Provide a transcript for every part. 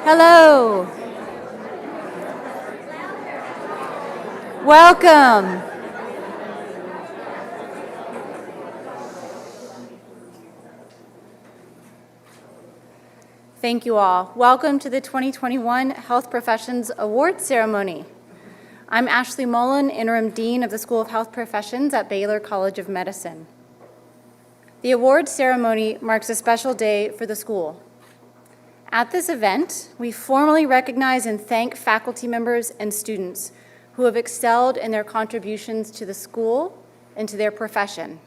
Hello. Welcome. Thank you all. Welcome to the 2021 Health Professions Awards Ceremony. I'm Ashley Mullen, Interim Dean of the School of Health Professions at Baylor College of Medicine. The awards ceremony marks a special day for the school. At this event, we formally recognize and thank faculty members and students who have excelled in their contributions to the school and to their profession.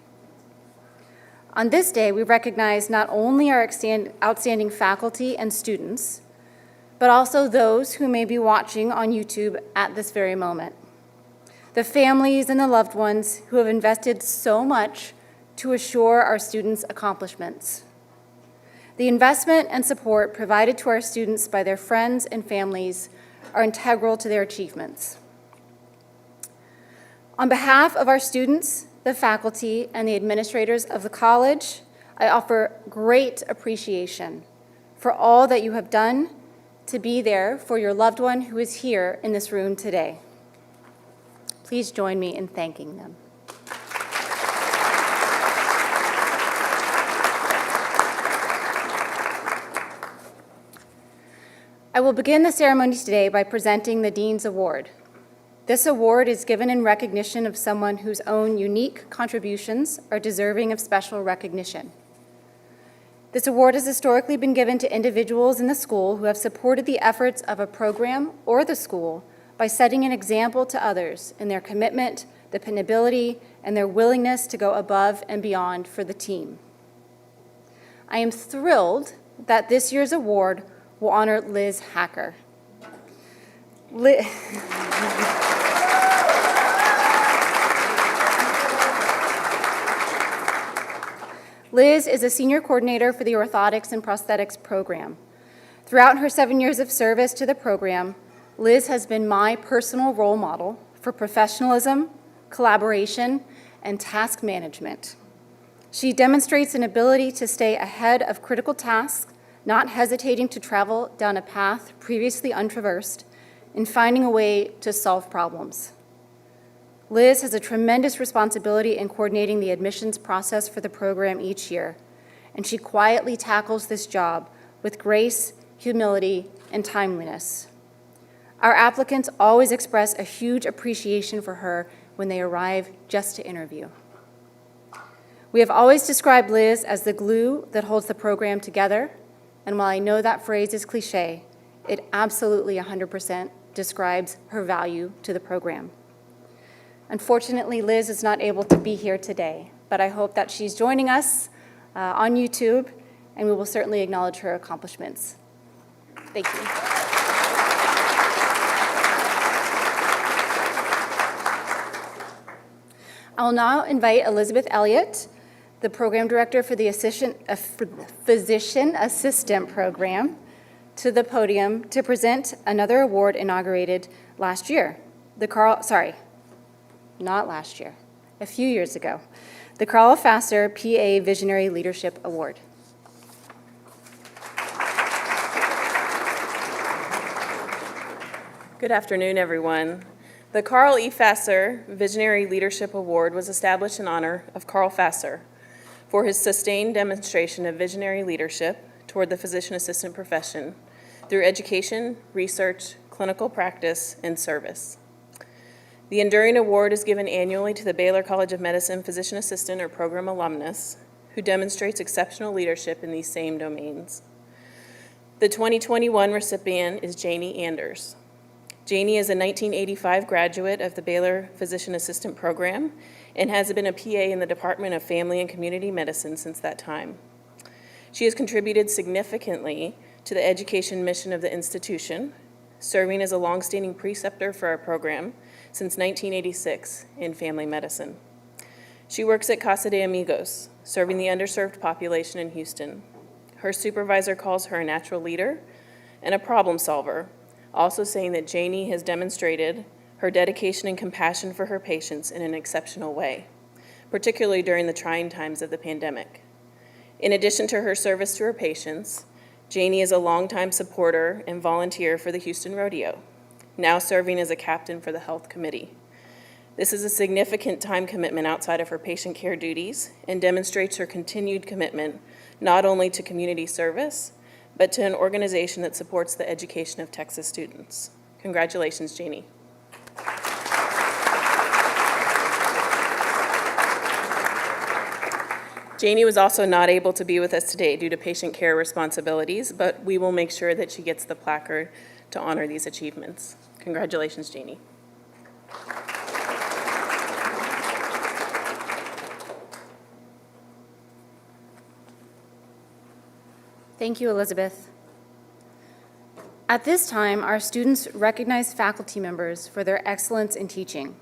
On this day, we recognize not only our outstanding faculty and students, but also those who may be watching on YouTube at this very moment. The families and the loved ones who have invested so much to assure our students' accomplishments. The investment and support provided to our students by their friends and families are integral to their achievements. On behalf of our students, the faculty, and the administrators of the college, I offer great appreciation for all that you have done to be there for your loved one who is here in this room today. Please join me in thanking them. I will begin the ceremony today by presenting the Dean's Award. This award is given in recognition of someone whose own unique contributions are deserving of special recognition. This award has historically been given to individuals in the school who have supported the efforts of a program or the school by setting an example to others in their commitment, dependability, and their willingness to go above and beyond for the team. I am thrilled that this year's award will honor Liz Hacker. Liz is a senior coordinator for the Orthotics and Prosthetics program. Throughout her 7 years of service to the program, Liz has been my personal role model for professionalism, collaboration, and task management. She demonstrates an ability to stay ahead of critical tasks, not hesitating to travel down a path previously untraversed, and finding a way to solve problems. Liz has a tremendous responsibility in coordinating the admissions process for the program each year, and she quietly tackles this job with grace, humility, and timeliness. Our applicants always express a huge appreciation for her when they arrive just to interview. We have always described Liz as the glue that holds the program together, and while I know that phrase is cliche, it absolutely 100% describes her value to the program. Unfortunately, Liz is not able to be here today, but I hope that she's joining us on YouTube, and we will certainly acknowledge her accomplishments. Thank you. I will now invite Elizabeth Elliott, the program director for the Physician Assistant Program, to the podium to present another award inaugurated last year. A few years ago, the Carl Fasser PA Visionary Leadership Award. Good afternoon, everyone. The Carl E. Fasser Visionary Leadership Award was established in honor of Carl Fasser for his sustained demonstration of visionary leadership toward the physician assistant profession through education, research, clinical practice, and service. The Enduring Award is given annually to the Baylor College of Medicine physician assistant or program alumnus who demonstrates exceptional leadership in these same domains. The 2021 recipient is Janie Anders. Janie is a 1985 graduate of the Baylor Physician Assistant Program and has been a PA in the Department of Family and Community Medicine since that time. She has contributed significantly to the education mission of the institution, serving as a longstanding preceptor for our program since 1986 in family medicine. She works at Casa de Amigos, serving the underserved population in Houston. Her supervisor calls her a natural leader and a problem solver, also saying that Janie has demonstrated her dedication and compassion for her patients in an exceptional way, particularly during the trying times of the pandemic. In addition to her service to her patients, Janie is a longtime supporter and volunteer for the Houston Rodeo, now serving as a captain for the Health Committee. This is a significant time commitment outside of her patient care duties and demonstrates her continued commitment not only to community service, but to an organization that supports the education of Texas students. Congratulations, Janie. Janie was also not able to be with us today due to patient care responsibilities, but we will make sure that she gets the placard to honor these achievements. Congratulations, Janie. Thank you, Elizabeth. At this time, our students recognize faculty members for their excellence in teaching.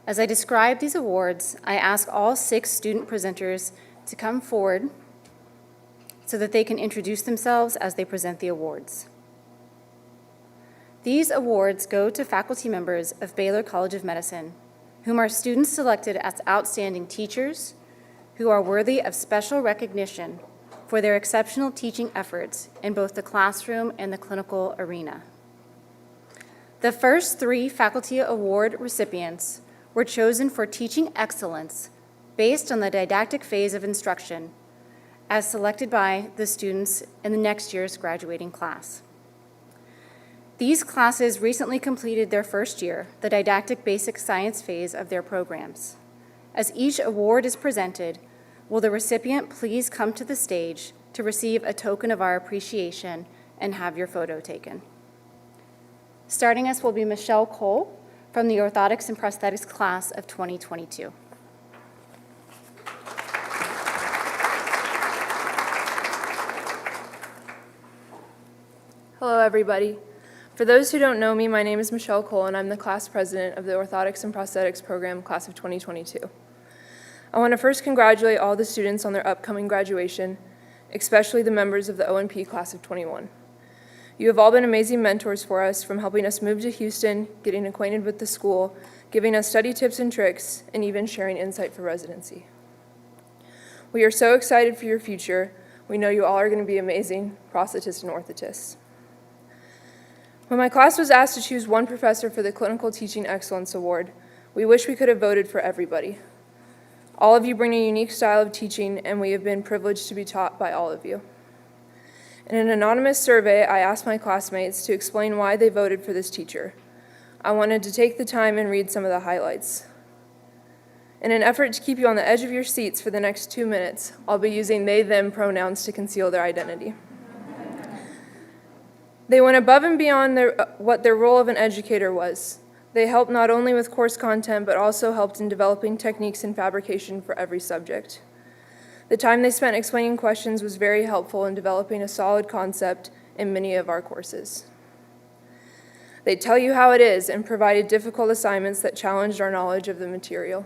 As I describe these awards, I ask all 6 student presenters to come forward so that they can introduce themselves as they present the awards. These awards go to faculty members of Baylor College of Medicine, whom our students selected as outstanding teachers who are worthy of special recognition for their exceptional teaching efforts in both the classroom and the clinical arena. The first 3 faculty award recipients were chosen for teaching excellence based on the didactic phase of instruction as selected by the students in the next year's graduating class. These classes recently completed their first year, the didactic basic science phase of their programs. As each award is presented, will the recipient please come to the stage to receive a token of our appreciation and have your photo taken. Starting us will be Michelle Cole from the Orthotics and Prosthetics class of 2022. Hello, everybody. For those who don't know me, my name is Michelle Cole, and I'm the class president of the Orthotics and Prosthetics program, class of 2022. I want to first congratulate all the students on their upcoming graduation, especially the members of the O&P class of 21. You have all been amazing mentors for us, from helping us move to Houston, getting acquainted with the school, giving us study tips and tricks, and even sharing insight for residency. We are so excited for your future. We know you all are going to be amazing prosthetists and orthotists. When my class was asked to choose one professor for the Clinical Teaching Excellence Award, we wish we could have voted for everybody. All of you bring a unique style of teaching, and we have been privileged to be taught by all of you. In an anonymous survey, I asked my classmates to explain why they voted for this teacher. I wanted to take the time and read some of the highlights. In an effort to keep you on the edge of your seats for the next 2 minutes, I'll be using they/them pronouns to conceal their identity. They went above and beyond what their role of an educator was. They helped not only with course content, but also helped in developing techniques and fabrication for every subject. The time they spent explaining questions was very helpful in developing a solid concept in many of our courses. They tell you how it is and provided difficult assignments that challenged our knowledge of the material.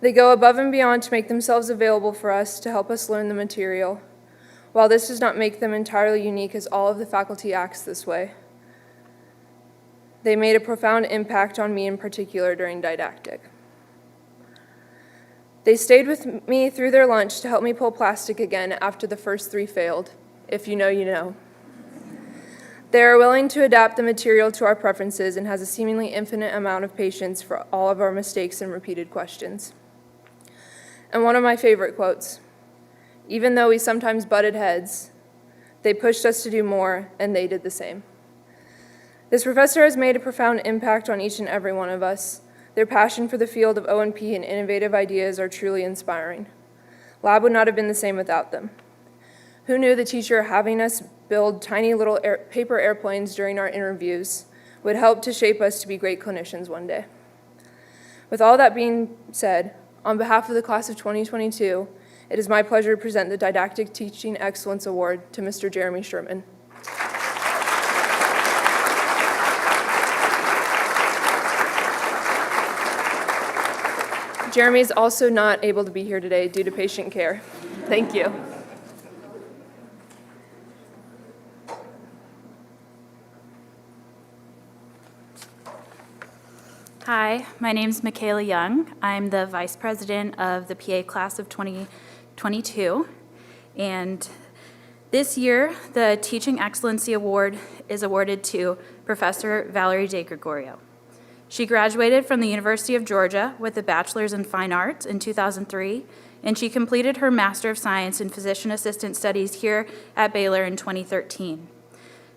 They go above and beyond to make themselves available for us to help us learn the material. While this does not make them entirely unique, as all of the faculty acts this way, they made a profound impact on me in particular during didactic. They stayed with me through their lunch to help me pull plastic again after the first 3 failed. If you know, you know. They are willing to adapt the material to our preferences and has a seemingly infinite amount of patience for all of our mistakes and repeated questions. And one of my favorite quotes, even though we sometimes butted heads, they pushed us to do more, and they did the same. This professor has made a profound impact on each and every one of us. Their passion for the field of O&P and innovative ideas are truly inspiring. Lab would not have been the same without them. Who knew the teacher having us build tiny little paper airplanes during our interviews would help to shape us to be great clinicians one day? With all that being said, on behalf of the class of 2022, it is my pleasure to present the Didactic Teaching Excellence Award to Mr. Jeremy Sherman. Jeremy is also not able to be here today due to patient care. Thank you. Hi, my name is Michaela Young. I'm the Vice President of the PA Class of 2022, and This year, the Teaching Excellency Award is awarded to Professor Valerie De Gregorio. She graduated from the University of Georgia with a Bachelor's in Fine Arts in 2003, and she completed her Master of Science in Physician Assistant Studies here at Baylor in 2013.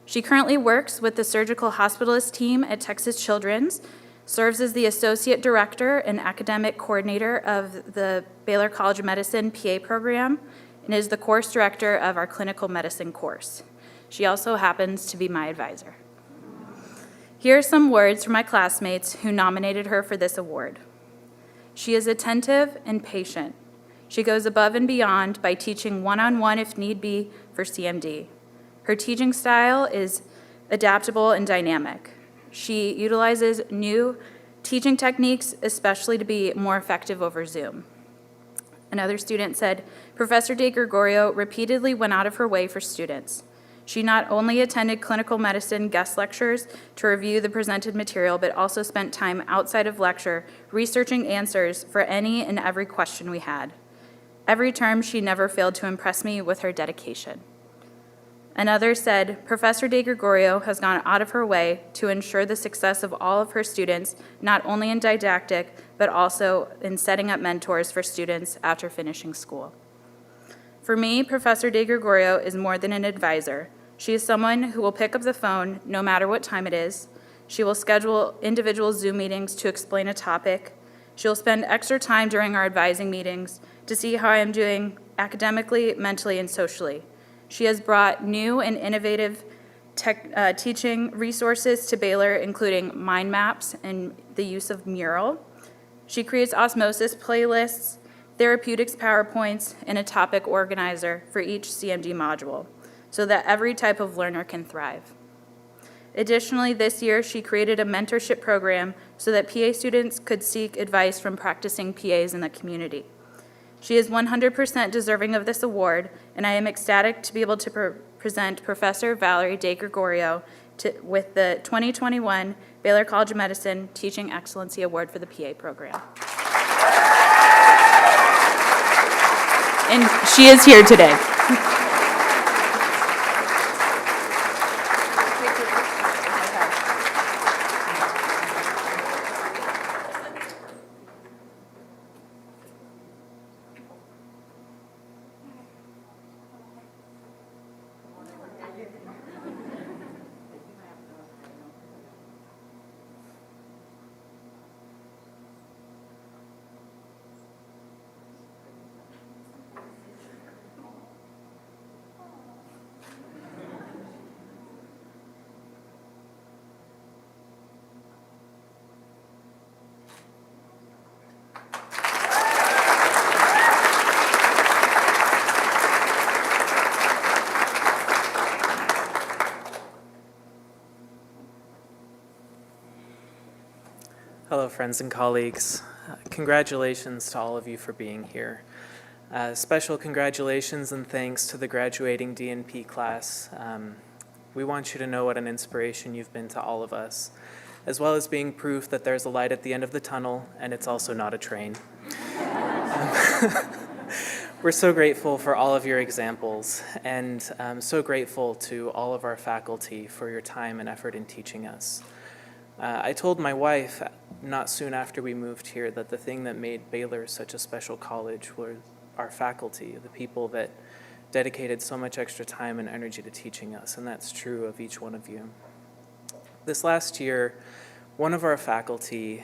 She currently works with the Surgical Hospitalist team at Texas Children's, serves as the Associate Director and Academic Coordinator of the Baylor College of Medicine PA program, and is the course director of our clinical medicine course. She also happens to be my advisor. Here are some words from my classmates who nominated her for this award. She is attentive and patient. She goes above and beyond by teaching one-on-one if need be for CMD. Her teaching style is adaptable and dynamic. She utilizes new teaching techniques, especially to be more effective over Zoom. Another student said, Professor De Gregorio repeatedly went out of her way for students. She not only attended clinical medicine guest lectures to review the presented material, but also spent time outside of lecture researching answers for any and every question we had. Every term, she never failed to impress me with her dedication. Another said, Professor De Gregorio has gone out of her way to ensure the success of all of her students, not only in didactic, but also in setting up mentors for students after finishing school. For me, Professor De Gregorio is more than an advisor. She is someone who will pick up the phone no matter what time it is. She will schedule individual Zoom meetings to explain a topic. She will spend extra time during our advising meetings to see how I am doing academically, mentally, and socially. She has brought new and innovative teaching resources to Baylor, including mind maps and the use of Mural. She creates osmosis playlists, therapeutics PowerPoints, and a topic organizer for each CMD module so that every type of learner can thrive. Additionally, this year, she created a mentorship program so that PA students could seek advice from practicing PAs in the community. She is 100% deserving of this award, and I am ecstatic to be able to present Professor Valerie De Gregorio with the 2021 Baylor College of Medicine Teaching Excellency Award for the PA program. And she is here today. Hello, friends and colleagues. Congratulations to all of you for being here. Special congratulations and thanks to the graduating DNP class. We want you to know what an inspiration you've been to all of us, as well as being proof that there's a light at the end of the tunnel and it's also not a train. We're so grateful for all of your examples, and so grateful to all of our faculty for your time and effort in teaching us. I told my wife not soon after we moved here that the thing that made Baylor such a special college were our faculty, the people that dedicated so much extra time and energy to teaching us, and that's true of each one of you. This last year, one of our faculty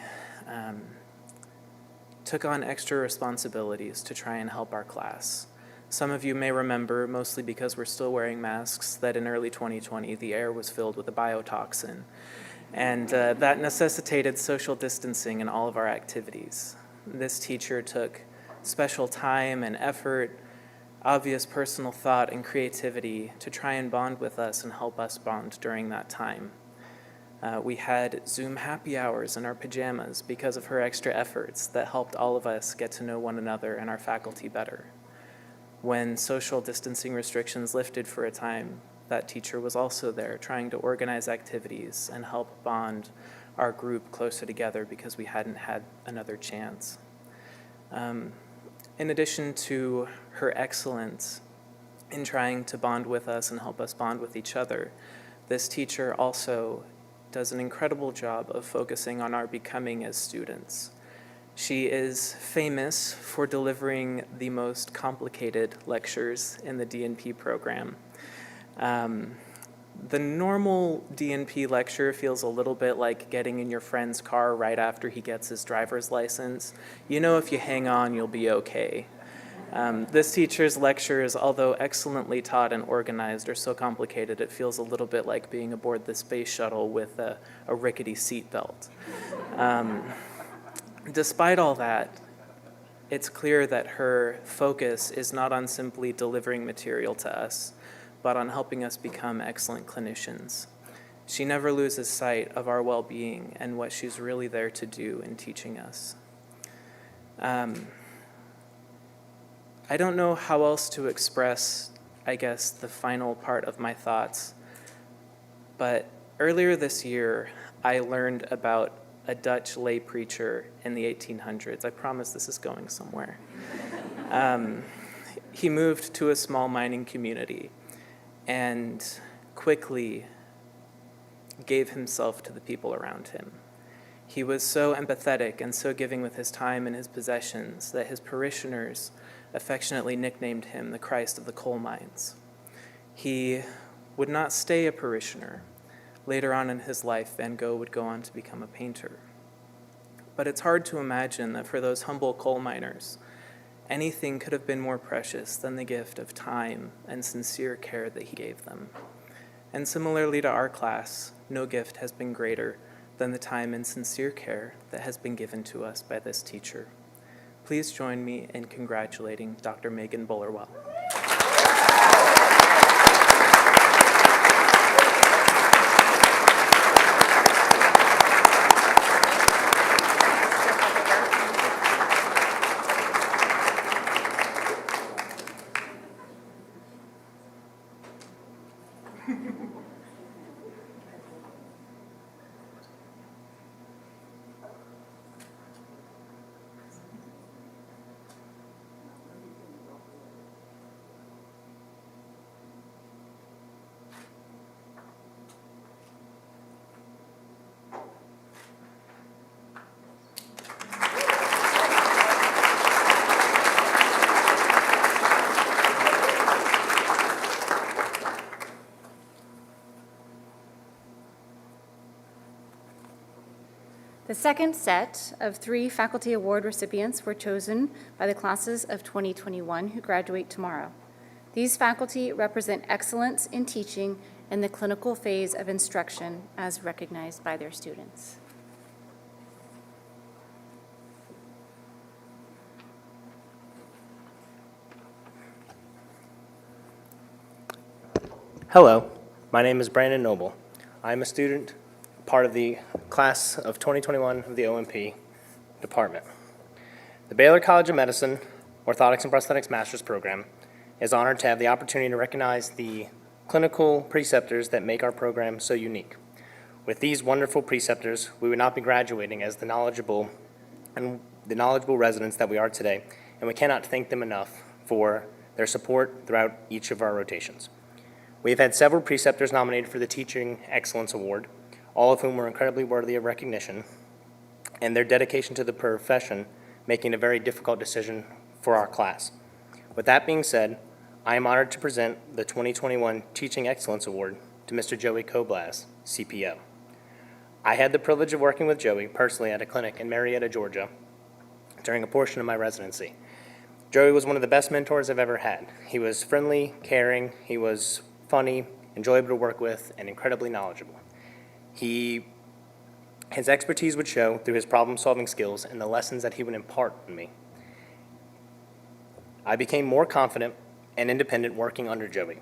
took on extra responsibilities to try and help our class. Some of you may remember, mostly because we're still wearing masks, that in early 2020 the air was filled with a biotoxin. And that necessitated social distancing in all of our activities. This teacher took special time and effort, obvious personal thought and creativity to try and bond with us and help us bond during that time. We had Zoom happy hours in our pajamas because of her extra efforts that helped all of us get to know one another and our faculty better. When social distancing restrictions lifted for a time, that teacher was also there trying to organize activities and help bond our group closer together because we hadn't had another chance. In addition to her excellence in trying to bond with us and help us bond with each other, this teacher also does an incredible job of focusing on our becoming as students. She is famous for delivering the most complicated lectures in the DNP program. The normal DNP lecture feels a little bit like getting in your friend's car right after he gets his driver's license. You know, if you hang on, you'll be okay. This teacher's lectures, although excellently taught and organized, are so complicated it feels a little bit like being aboard the space shuttle with a rickety seatbelt. Despite all that, it's clear that her focus is not on simply delivering material to us, but on helping us become excellent clinicians. She never loses sight of our well-being and what she's really there to do in teaching us. I don't know how else to express, I guess, the final part of my thoughts, but earlier this year, I learned about a Dutch lay preacher in the 1800s. I promise this is going somewhere. He moved to a small mining community and quickly gave himself to the people around him. He was so empathetic and so giving with his time and his possessions that his parishioners affectionately nicknamed him the Christ of the coal mines. He would not stay a parishioner. Later on in his life, Van Gogh would go on to become a painter. But it's hard to imagine that for those humble coal miners, anything could have been more precious than the gift of time and sincere care that he gave them. And similarly to our class, no gift has been greater than the time and sincere care that has been given to us by this teacher. Please join me in congratulating Dr. Megan Bullerwell. The second set of 3 faculty award recipients were chosen by the classes of 2021 who graduate tomorrow. These faculty represent excellence in teaching in the clinical phase of instruction as recognized by their students. Hello, my name is Brandon Noble. I'm a student, part of the class of 2021 of the OMP department. The Baylor College of Medicine Orthotics and Prosthetics Master's Program is honored to have the opportunity to recognize the clinical preceptors that make our program so unique. With these wonderful preceptors, we would not be graduating as the knowledgeable residents that we are today, and we cannot thank them enough for their support throughout each of our rotations. We have had several preceptors nominated for the Teaching Excellence Award, all of whom were incredibly worthy of recognition, and their dedication to the profession making a very difficult decision for our class. With that being said, I am honored to present the 2021 Teaching Excellence Award to Mr. Joey Koblas, CPO. I had the privilege of working with Joey personally at a clinic in Marietta, Georgia, during a portion of my residency. Joey was one of the best mentors I've ever had. He was friendly, caring, he was funny, enjoyable to work with, and incredibly knowledgeable. His expertise would show through his problem-solving skills and the lessons that he would impart on me. I became more confident and independent working under Joey.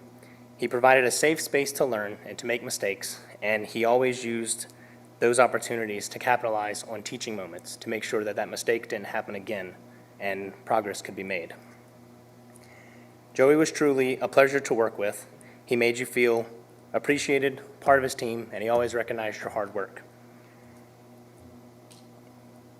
He provided a safe space to learn and to make mistakes, and he always used those opportunities to capitalize on teaching moments to make sure that that mistake didn't happen again and progress could be made. Joey was truly a pleasure to work with. He made you feel appreciated, part of his team, and he always recognized your hard work.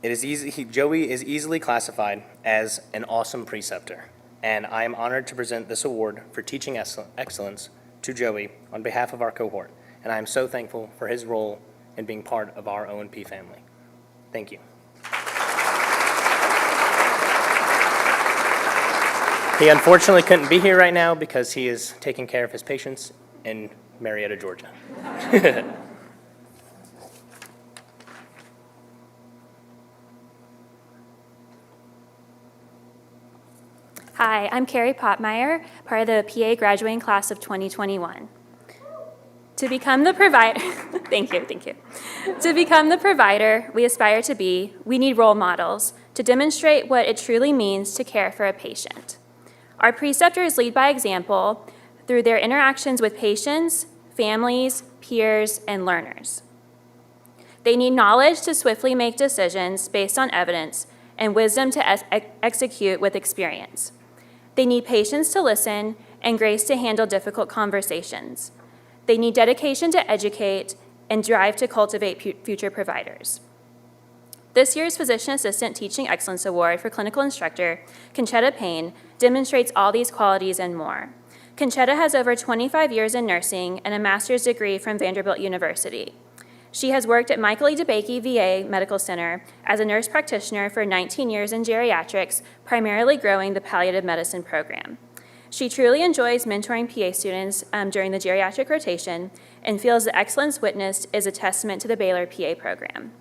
Joey is easily classified as an awesome preceptor. and I am honored to present this award for teaching excellence to Joey on behalf of our cohort, and I am so thankful for his role in being part of our O&P family. Thank you. He unfortunately couldn't be here right now because he is taking care of his patients in Marietta, Georgia. Hi, I'm Carrie Popmeyer, part of the PA graduating class of 2021. To become the provider, thank you. To become the provider we aspire to be, we need role models to demonstrate what it truly means to care for a patient. Our preceptors lead by example through their interactions with patients, families, peers, and learners. They need knowledge to swiftly make decisions based on evidence and wisdom to execute with experience. They need patience to listen and grace to handle difficult conversations. They need dedication to educate and drive to cultivate future providers. This year's Physician Assistant Teaching Excellence Award for Clinical Instructor, Conchetta Payne, demonstrates all these qualities and more. Conchetta has over 25 years in nursing and a master's degree from Vanderbilt University. She has worked at Michael E. DeBakey VA Medical Center as a nurse practitioner for 19 years in geriatrics, primarily growing the palliative medicine program. She truly enjoys mentoring PA students during the geriatric rotation and feels the excellence witnessed is a testament to the Baylor PA program.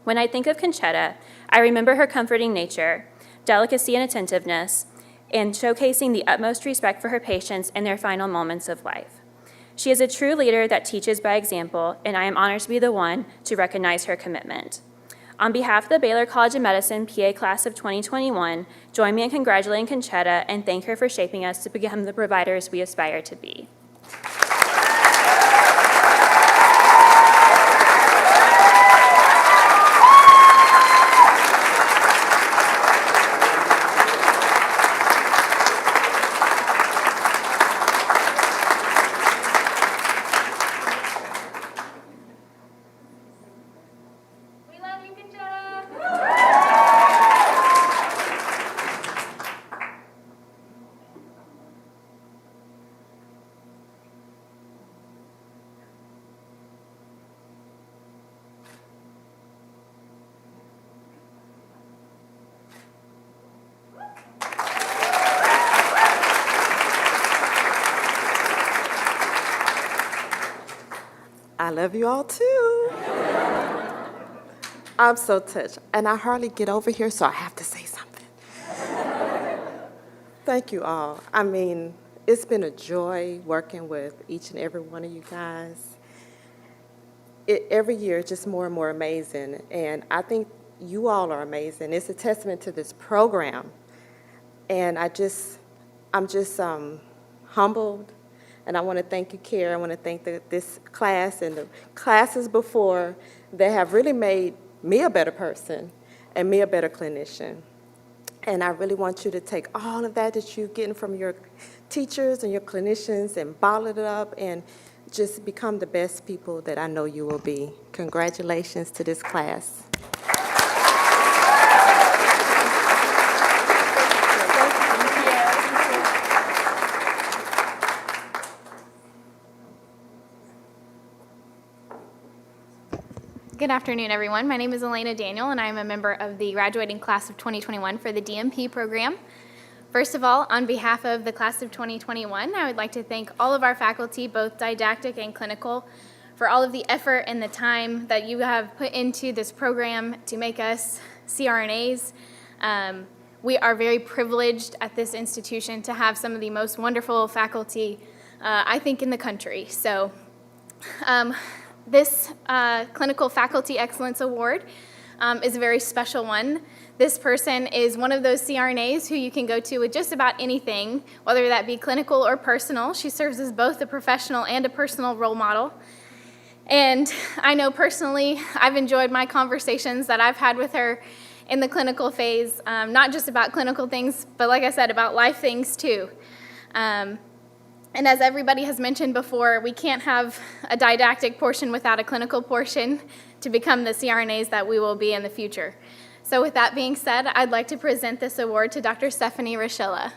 When I think of Conchetta, I remember her comforting nature, delicacy and attentiveness, and showcasing the utmost respect for her patients in their final moments of life. She is a true leader that teaches by example, and I am honored to be the one to recognize her commitment. On behalf of the Baylor College of Medicine PA class of 2021, join me in congratulating Conchetta and thank her for shaping us to become the providers we aspire to be. I love you all too. I'm so touched, and I hardly get over here, so I have to say something. Thank you all. I mean, it's been a joy working with each and every one of you guys. Every year, it's just more and more amazing, and I think you all are amazing. It's a testament to this program, and I'm just humbled. And I want to thank you, Kara. I want to thank this class and the classes before that have really made me a better person and me a better clinician. And I really want you to take all of that you're getting from your teachers and your clinicians and bottle it up and just become the best people that I know you will be. Congratulations to this class. Good afternoon, everyone. My name is Elena Daniel, and I am a member of the graduating class of 2021 for the DMP program. First of all, on behalf of the class of 2021, I would like to thank all of our faculty, both didactic and clinical, for all of the effort and the time that you have put into this program to make us CRNAs. We are very privileged at this institution to have some of the most wonderful faculty, I think, in the country. So. This Clinical Faculty Excellence Award is a very special one. This person is one of those CRNAs who you can go to with just about anything, whether that be clinical or personal. She serves as both a professional and a personal role model. And I know personally, I've enjoyed my conversations that I've had with her in the clinical phase, not just about clinical things, but like I said, about life things too. And as everybody has mentioned before, we can't have a didactic portion without a clinical portion to become the CRNAs that we will be in the future. So with that being said, I'd like to present this award to Dr. Stephanie Rochella.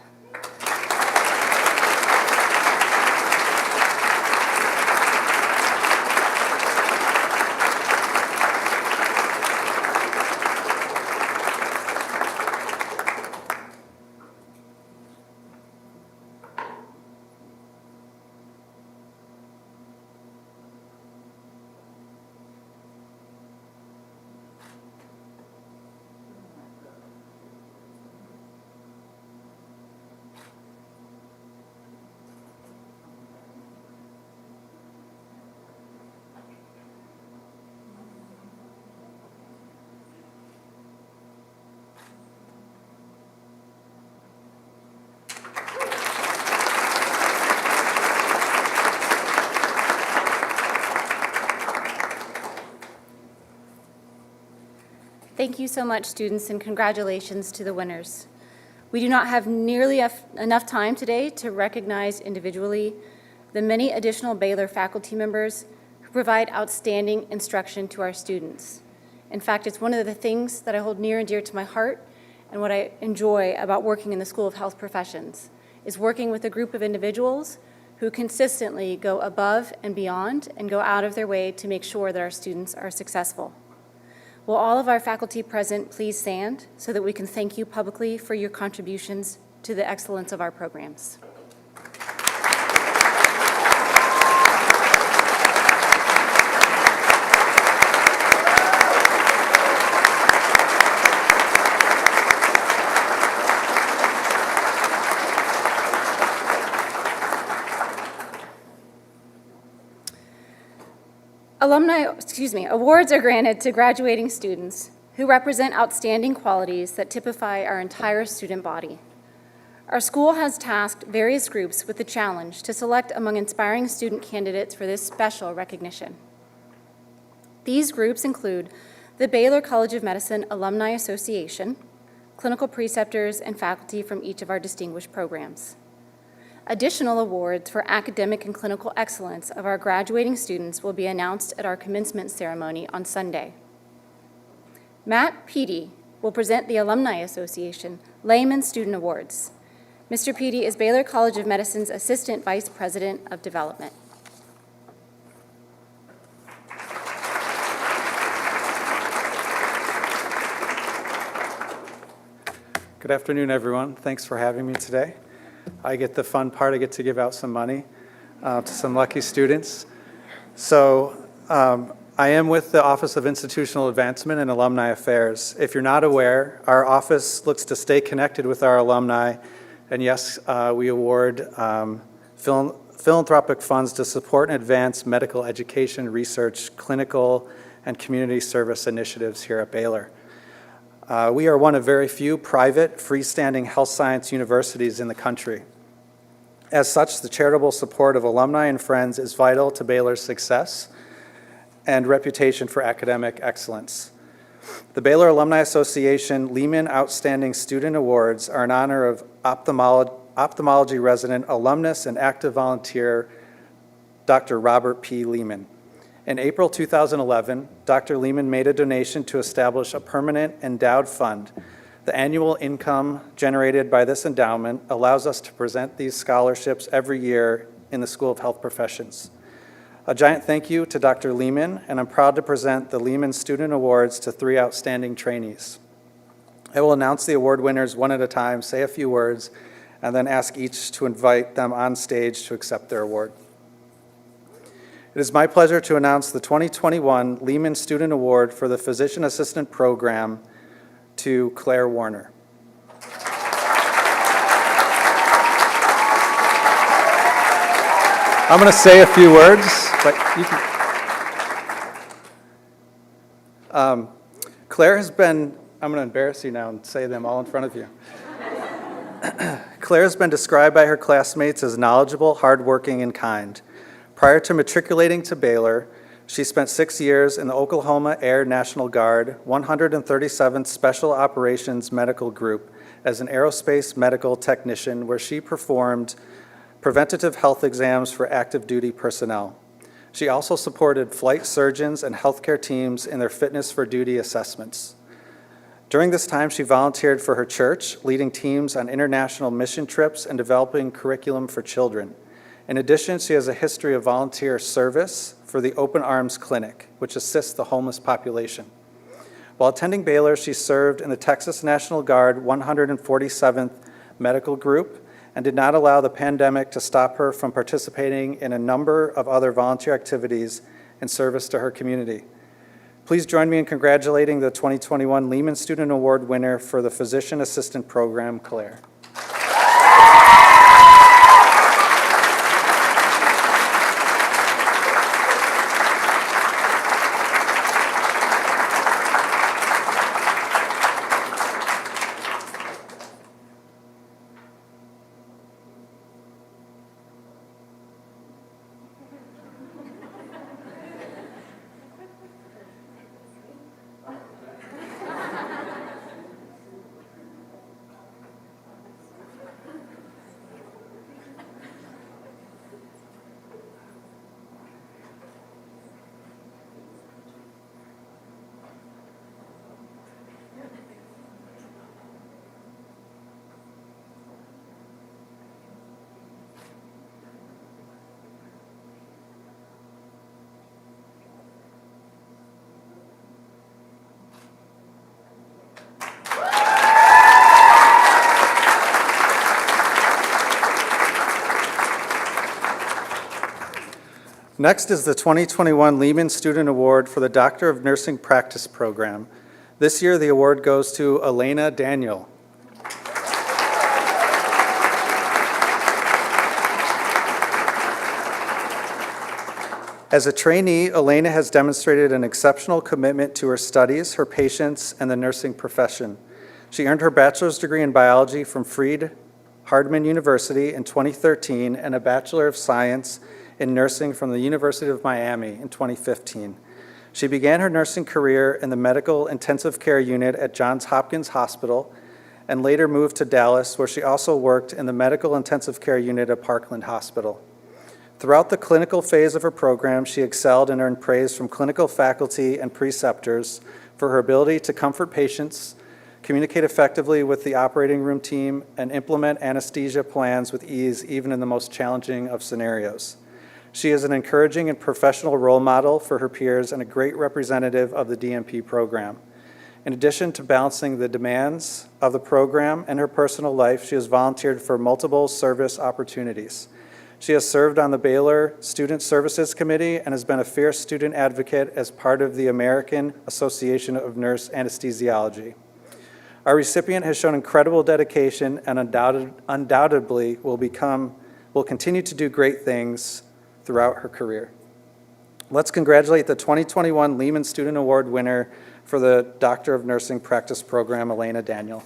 thank you so much, students, and congratulations to the winners. We do not have nearly enough time today to recognize individually the many additional Baylor faculty members who provide outstanding instruction to our students. In fact, it's one of the things that I hold near and dear to my heart and what I enjoy about working in the School of Health Professions, is working with a group of individuals who consistently go above and beyond and go out of their way to make sure that our students are successful. Will all of our faculty present please stand so that we can thank you publicly for your contributions to the excellence of our programs. Awards are granted to graduating students who represent outstanding qualities that typify our entire student body. Our school has tasked various groups with the challenge to select among inspiring student candidates for this special recognition. These groups include the Baylor College of Medicine Alumni Association, clinical preceptors, and faculty from each of our distinguished programs. Additional awards for academic and clinical excellence of our graduating students will be announced at our commencement ceremony on Sunday. Matt Peedy will present the Alumni Association Layman Student Awards. Mr. Peedy is Baylor College of Medicine's Assistant Vice President of Development. Good afternoon, everyone. Thanks for having me today. I get the fun part. I get to give out some money to some lucky students. So I am with the Office of Institutional Advancement and Alumni Affairs. If you're not aware, our office looks to stay connected with our alumni. And yes, we award philanthropic funds to support and advance medical education, research, clinical, and community service initiatives here at Baylor. We are one of very few private, freestanding health science universities in the country. As such, the charitable support of alumni and friends is vital to Baylor's success and reputation for academic excellence. The Baylor Alumni Association Lehman Outstanding Student Awards are in honor of ophthalmology resident, alumnus, and active volunteer Dr. Robert P. Lehman. In April 2011, Dr. Lehman made a donation to establish a permanent endowed fund. The annual income generated by this endowment allows us to present these scholarships every year in the School of Health Professions. A giant thank you to Dr. Lehman, and I'm proud to present the Lehman Student Awards to 3 outstanding trainees. I will announce the award winners one at a time, say a few words, and then ask each to invite them on stage to accept their award. It is my pleasure to announce the 2021 Lehman Student Award for the Physician Assistant Program to Claire Warner. I'm going to say a few words, but you can. Claire has been, I'm going to embarrass you now and say them all in front of you. Claire has been described by her classmates as knowledgeable, hardworking, and kind. Prior to matriculating to Baylor, she spent 6 years in the Oklahoma Air National Guard 137th Special Operations Medical Group as an aerospace medical technician, where she performed preventative health exams for active duty personnel. She also supported flight surgeons and healthcare teams in their fitness for duty assessments. During this time, she volunteered for her church, leading teams on international mission trips and developing curriculum for children. In addition, she has a history of volunteer service for the Open Arms Clinic, which assists the homeless population. While attending Baylor, she served in the Texas National Guard 147th Medical Group and did not allow the pandemic to stop her from participating in a number of other volunteer activities in service to her community. Please join me in congratulating the 2021 Lehman Student Award winner for the Physician Assistant Program, Claire. Next is the 2021 Lehman Student Award for the Doctor of Nursing Practice Program. This year, the award goes to Elena Daniel. As a trainee, Elena has demonstrated an exceptional commitment to her studies, her patients, and the nursing profession. She earned her bachelor's degree in biology from Freed-Hardeman University in 2013 and a Bachelor of Science in nursing from the University of Miami in 2015. She began her nursing career in the medical intensive care unit at Johns Hopkins Hospital and later moved to Dallas, where she also worked in the medical intensive care unit at Parkland Hospital. Throughout the clinical phase of her program, she excelled and earned praise from clinical faculty and preceptors for her ability to comfort patients, communicate effectively with the operating room team, and implement anesthesia plans with ease, even in the most challenging of scenarios. She is an encouraging and professional role model for her peers and a great representative of the DNP program. In addition to balancing the demands of the program and her personal life, she has volunteered for multiple service opportunities. She has served on the Baylor Student Services Committee and has been a fierce student advocate as part of the American Association of Nurse Anesthesiology. Our recipient has shown incredible dedication and undoubtedly will continue to do great things throughout her career. Let's congratulate the 2021 Lehman Student Award winner for the Doctor of Nursing Practice Program, Elena Daniel.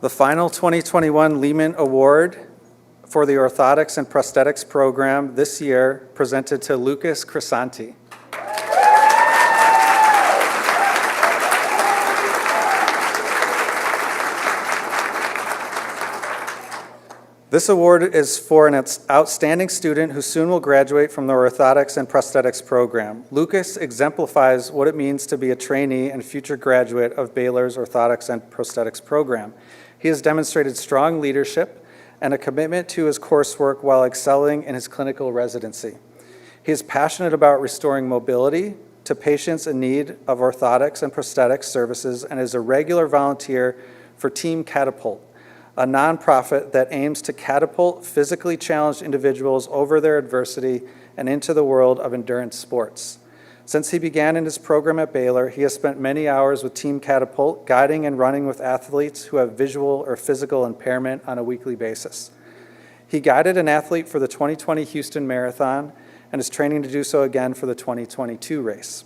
The final 2021 Lehman Award for the Orthotics and Prosthetics Program this year presented to Lucas Crisanti. This award is for an outstanding student who soon will graduate from the Orthotics and Prosthetics Program. Lucas exemplifies what it means to be a trainee and future graduate of Baylor's Orthotics and Prosthetics Program. He has demonstrated strong leadership and a commitment to his coursework while excelling in his clinical residency. He is passionate about restoring mobility to patients in need of orthotics and prosthetics services and is a regular volunteer for Team Catapult, a nonprofit that aims to catapult physically challenged individuals over their adversity and into the world of endurance sports. Since he began in his program at Baylor, he has spent many hours with Team Catapult, guiding and running with athletes who have visual or physical impairment on a weekly basis. He guided an athlete for the 2020 Houston Marathon and is training to do so again for the 2022 race.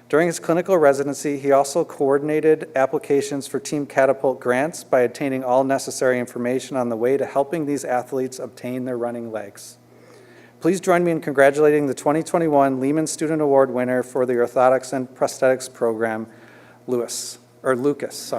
During his clinical residency, he also coordinated applications for Team Catapult grants by obtaining all necessary information on the way to helping these athletes obtain their running legs. Please join me in congratulating the 2021 Lehman Student Award winner for the Orthotics and Prosthetics Program, Lucas. Lucas.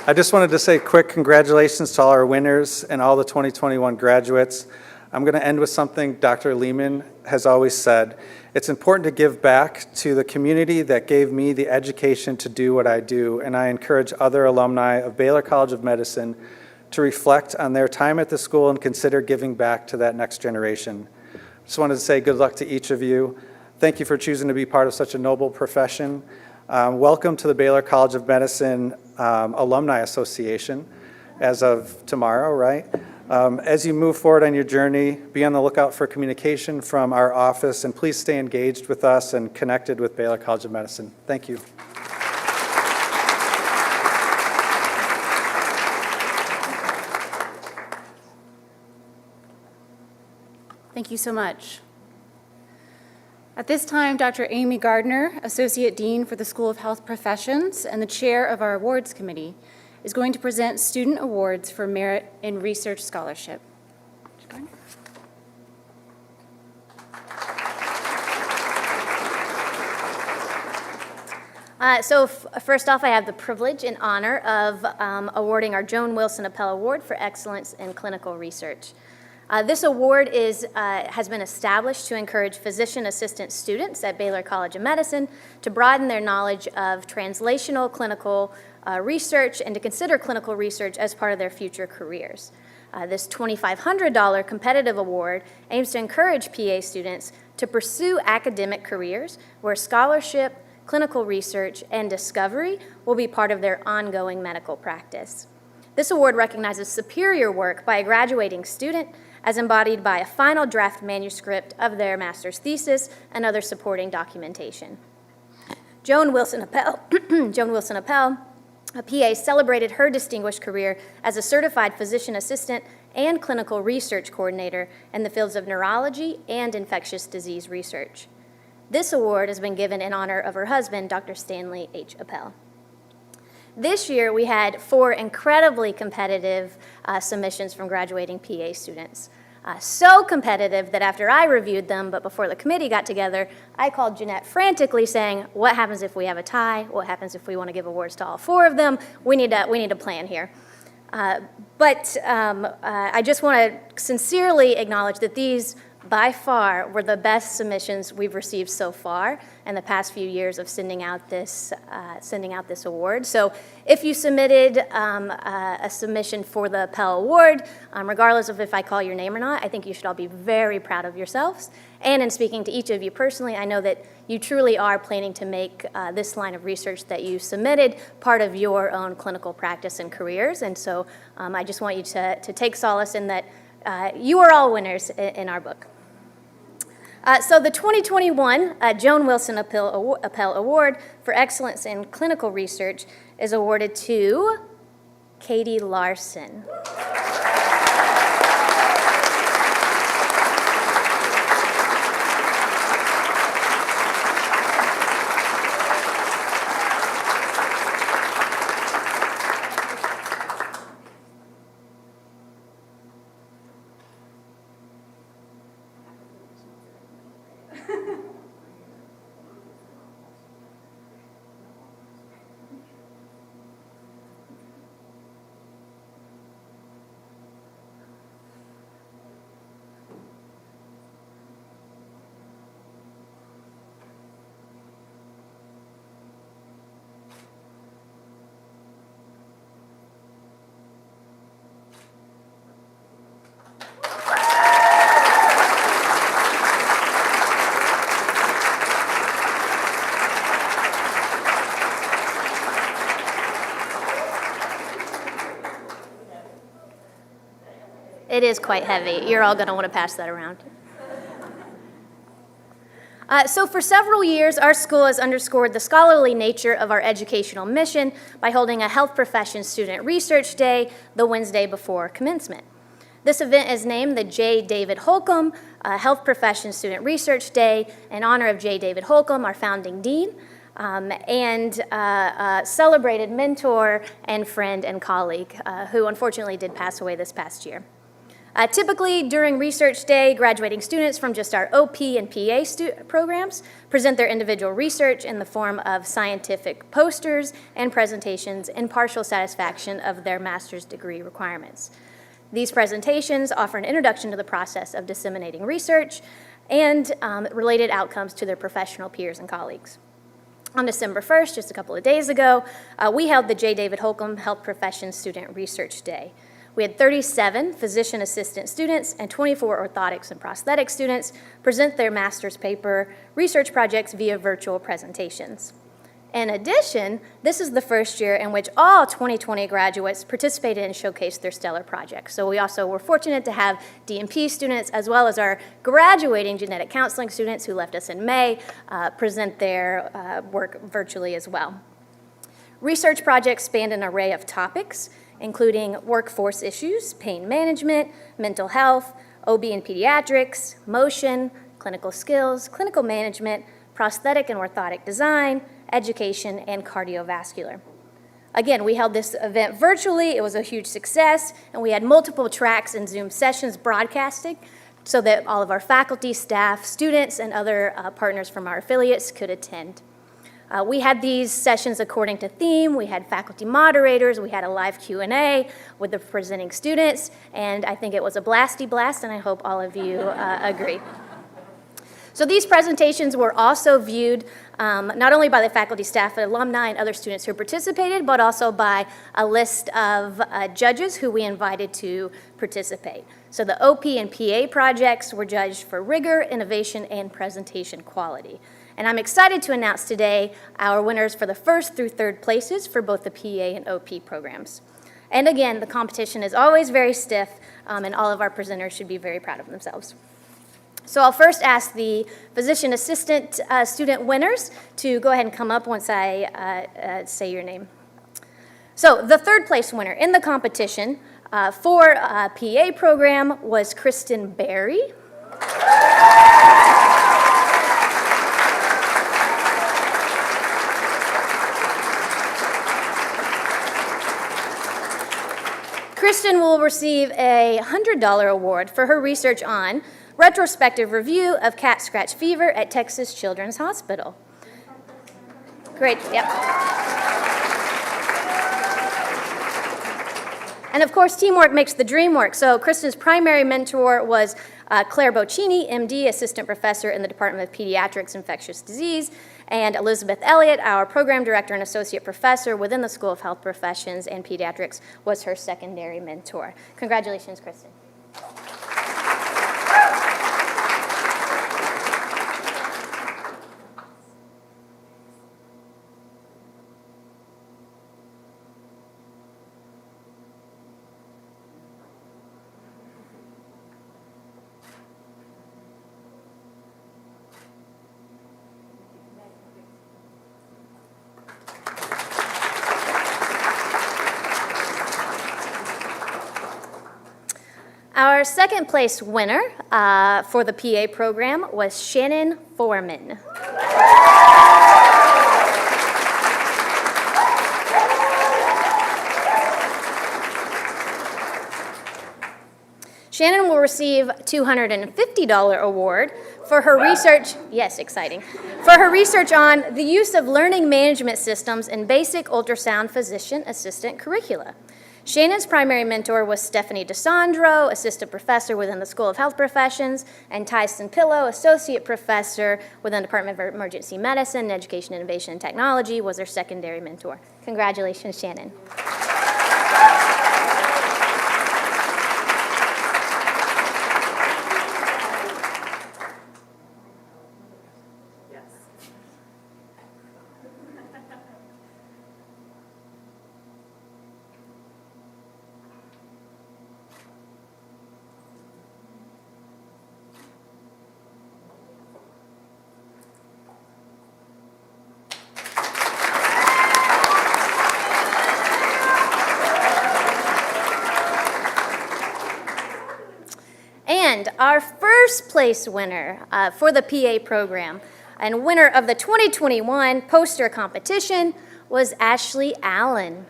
I just wanted to say quick congratulations to all our winners and all the 2021 graduates. I'm going to end with something Dr. Lehman has always said. It's important to give back to the community that gave me the education to do what I do, and I encourage other alumni of Baylor College of Medicine to reflect on their time at the school and consider giving back to that next generation. Just wanted to say good luck to each of you. Thank you for choosing to be part of such a noble profession. Welcome to the Baylor College of Medicine Alumni Association as of tomorrow, right? As you move forward on your journey, be on the lookout for communication from our office, and please stay engaged with us and connected with Baylor College of Medicine. Thank you. Thank you so much. At this time, Dr. Amy Gardner, Associate Dean for the School of Health Professions and the Chair of our Awards Committee, is going to present student awards for merit in research scholarship. First off, I have the privilege and honor of awarding our Joan Wilson Appel Award for Excellence in Clinical Research. This award has been established to encourage physician assistant students at Baylor College of Medicine to broaden their knowledge of translational clinical research and to consider clinical research as part of their future careers. This $2,500 competitive award aims to encourage PA students to pursue academic careers where scholarship, clinical research, and discovery will be part of their ongoing medical practice. This award recognizes superior work by a graduating student as embodied by a final draft manuscript of their master's thesis and other supporting documentation. Joan Wilson Appel, a PA, celebrated her distinguished career as a certified physician assistant and clinical research coordinator in the fields of neurology and infectious disease research. This award has been given in honor of her husband, Dr. Stanley H. Appel. This year, we had 4 incredibly competitive submissions from graduating PA students. So competitive that after I reviewed them, but before the committee got together, I called Jeanette frantically saying, what happens if we have a tie? What happens if we want to give awards to all 4 of them? We need a plan here. But I just want to sincerely acknowledge that these by far were the best submissions we've received so far in the past few years of sending out this award. So if you submitted a submission for the Appel Award, regardless of if I call your name or not, I think you should all be very proud of yourselves. And in speaking to each of you personally, I know that you truly are planning to make this line of research that you submitted part of your own clinical practice and careers. And so I just want you to take solace in that you are all winners in our book. So the 2021 Joan Wilson Appel Award for Excellence in Clinical Research is awarded to Katie Larson. It is quite heavy. You're all going to want to pass that around. So for several years, our school has underscored the scholarly nature of our educational mission by holding a Health Professions Student Research Day the Wednesday before commencement. This event is named the J. David Holcomb Health Professions Student Research Day in honor of J. David Holcomb, our founding dean, and celebrated mentor and friend and colleague who unfortunately did pass away this past year. Typically, during Research Day, graduating students from just our OP and PA programs present their individual research in the form of scientific posters and presentations in partial satisfaction of their master's degree requirements. These presentations offer an introduction to the process of disseminating research and related outcomes to their professional peers and colleagues. On December 1st, just a couple of days ago, we held the J. David Holcomb Health Professions Student Research Day. We had 37 physician assistant students and 24 orthotics and prosthetic students present their master's paper research projects via virtual presentations. In addition, this is the first year in which all 2020 graduates participated and showcased their stellar projects. So we also were fortunate to have DMP students, as well as our graduating genetic counseling students who left us in May, present their work virtually as well. Research projects spanned an array of topics, including workforce issues, pain management, mental health, OB and pediatrics, motion, clinical skills, clinical management, prosthetic and orthotic design, education, and cardiovascular. Again, we held this event virtually. It was a huge success, and we had multiple tracks and Zoom sessions broadcasting so that all of our faculty, staff, students, and other partners from our affiliates could attend. We had these sessions according to theme. We had faculty moderators. We had a live Q&A with the presenting students, and I think it was a blasty blast, and I hope all of you agree. So these presentations were also viewed not only by the faculty, staff, and alumni and other students who participated, but also by a list of judges who we invited to participate. So the OP and PA projects were judged for rigor, innovation, and presentation quality. And I'm excited to announce today our winners for the first through third places for both the PA and OP programs. And again, the competition is always very stiff, and all of our presenters should be very proud of themselves. So I'll first ask the physician assistant student winners to go ahead and come up once I say your name. So the third place winner in the competition for PA program was Kristen Berry. Kristen will receive a $100 award for her research on retrospective review of cat scratch fever at Texas Children's Hospital. Great, yep. And of course, teamwork makes the dream work. So Kristen's primary mentor was Claire Bocchini, MD, Assistant Professor in the Department of Pediatrics Infectious Disease, and Elizabeth Elliott, our Program Director and Associate Professor within the School of Health Professions and Pediatrics, was her secondary mentor. Congratulations, Kristen. Our second place winner for the PA program was Shannon Foreman. Shannon will receive a $250 award for her research, yes, exciting, for her research on the use of learning management systems in basic ultrasound physician assistant curricula. Shannon's primary mentor was Stephanie DeSandro, assistant professor within the School of Health Professions, and Tyson Pillow, associate professor within the Department of Emergency Medicine, Education, Innovation, and Technology, was her secondary mentor. Congratulations, Shannon. And our first place winner for the PA program and winner of the 2021 poster competition was Ashley Allen.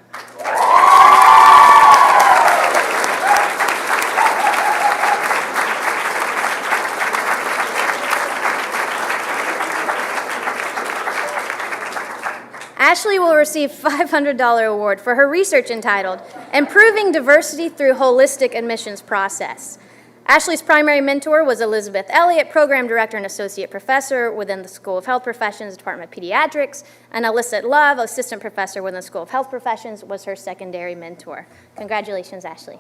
Ashley will receive a $500 award for her research entitled Improving Diversity Through Holistic Admissions Process. Ashley's primary mentor was Elizabeth Elliott, Program Director and Associate Professor within the School of Health Professions, Department of Pediatrics, and Alyssa Love, Assistant Professor within the School of Health Professions, was her secondary mentor. Congratulations, Ashley.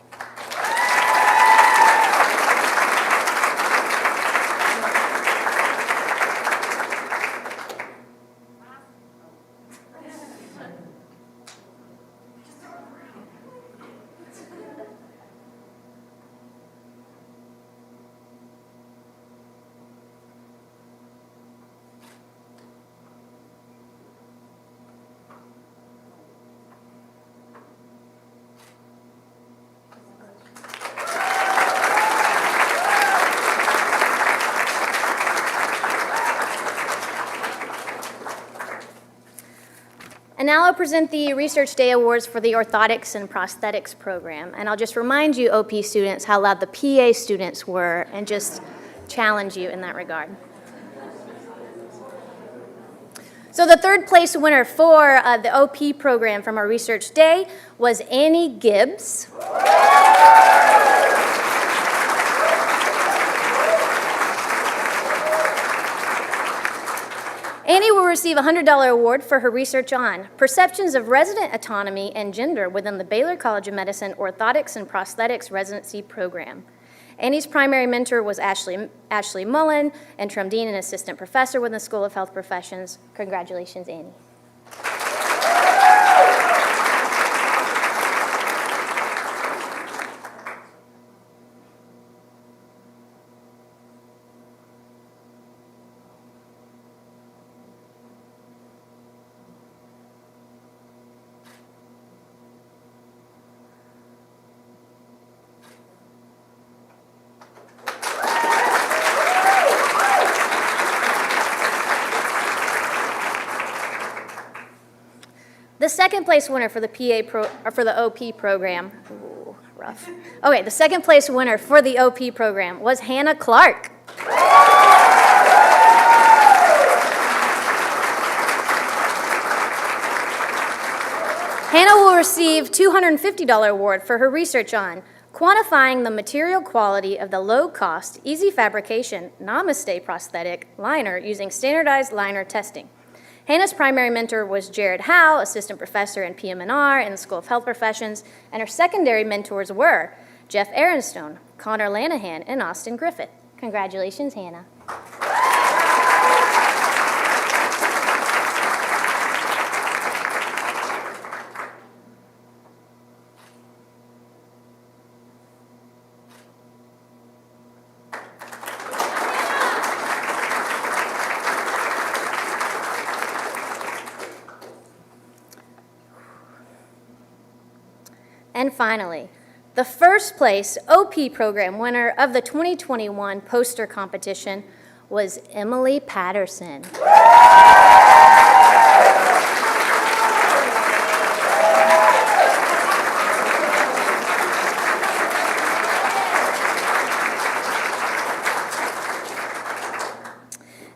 And now I'll present the Research Day Awards for the Orthotics and Prosthetics program. And I'll just remind you, OP students, how loud the PA students were and just challenge you in that regard. So the third place winner for the OP program from our Research Day was Annie Gibbs. Annie will receive a $100 award for her research on perceptions of resident autonomy and gender within the Baylor College of Medicine Orthotics and Prosthetics Residency Program. Annie's primary mentor was Ashley Mullen, interim dean and assistant professor within the School of Health Professions. Congratulations, Annie. The second place winner for the OP program, ooh, rough. Okay, the second place winner for the OP program was Hannah Clark. Hannah will receive a $250 award for her research on quantifying the material quality of the low-cost, easy fabrication Namaste prosthetic liner using standardized liner testing. Hannah's primary mentor was Jared Howe, assistant professor in PM&R in the School of Health Professions, and her secondary mentors were Jeff Aronstone, Connor Lanahan, and Austin Griffith. Congratulations, Hannah. And finally, the first place OP program winner of the 2021 poster competition was Emily Patterson.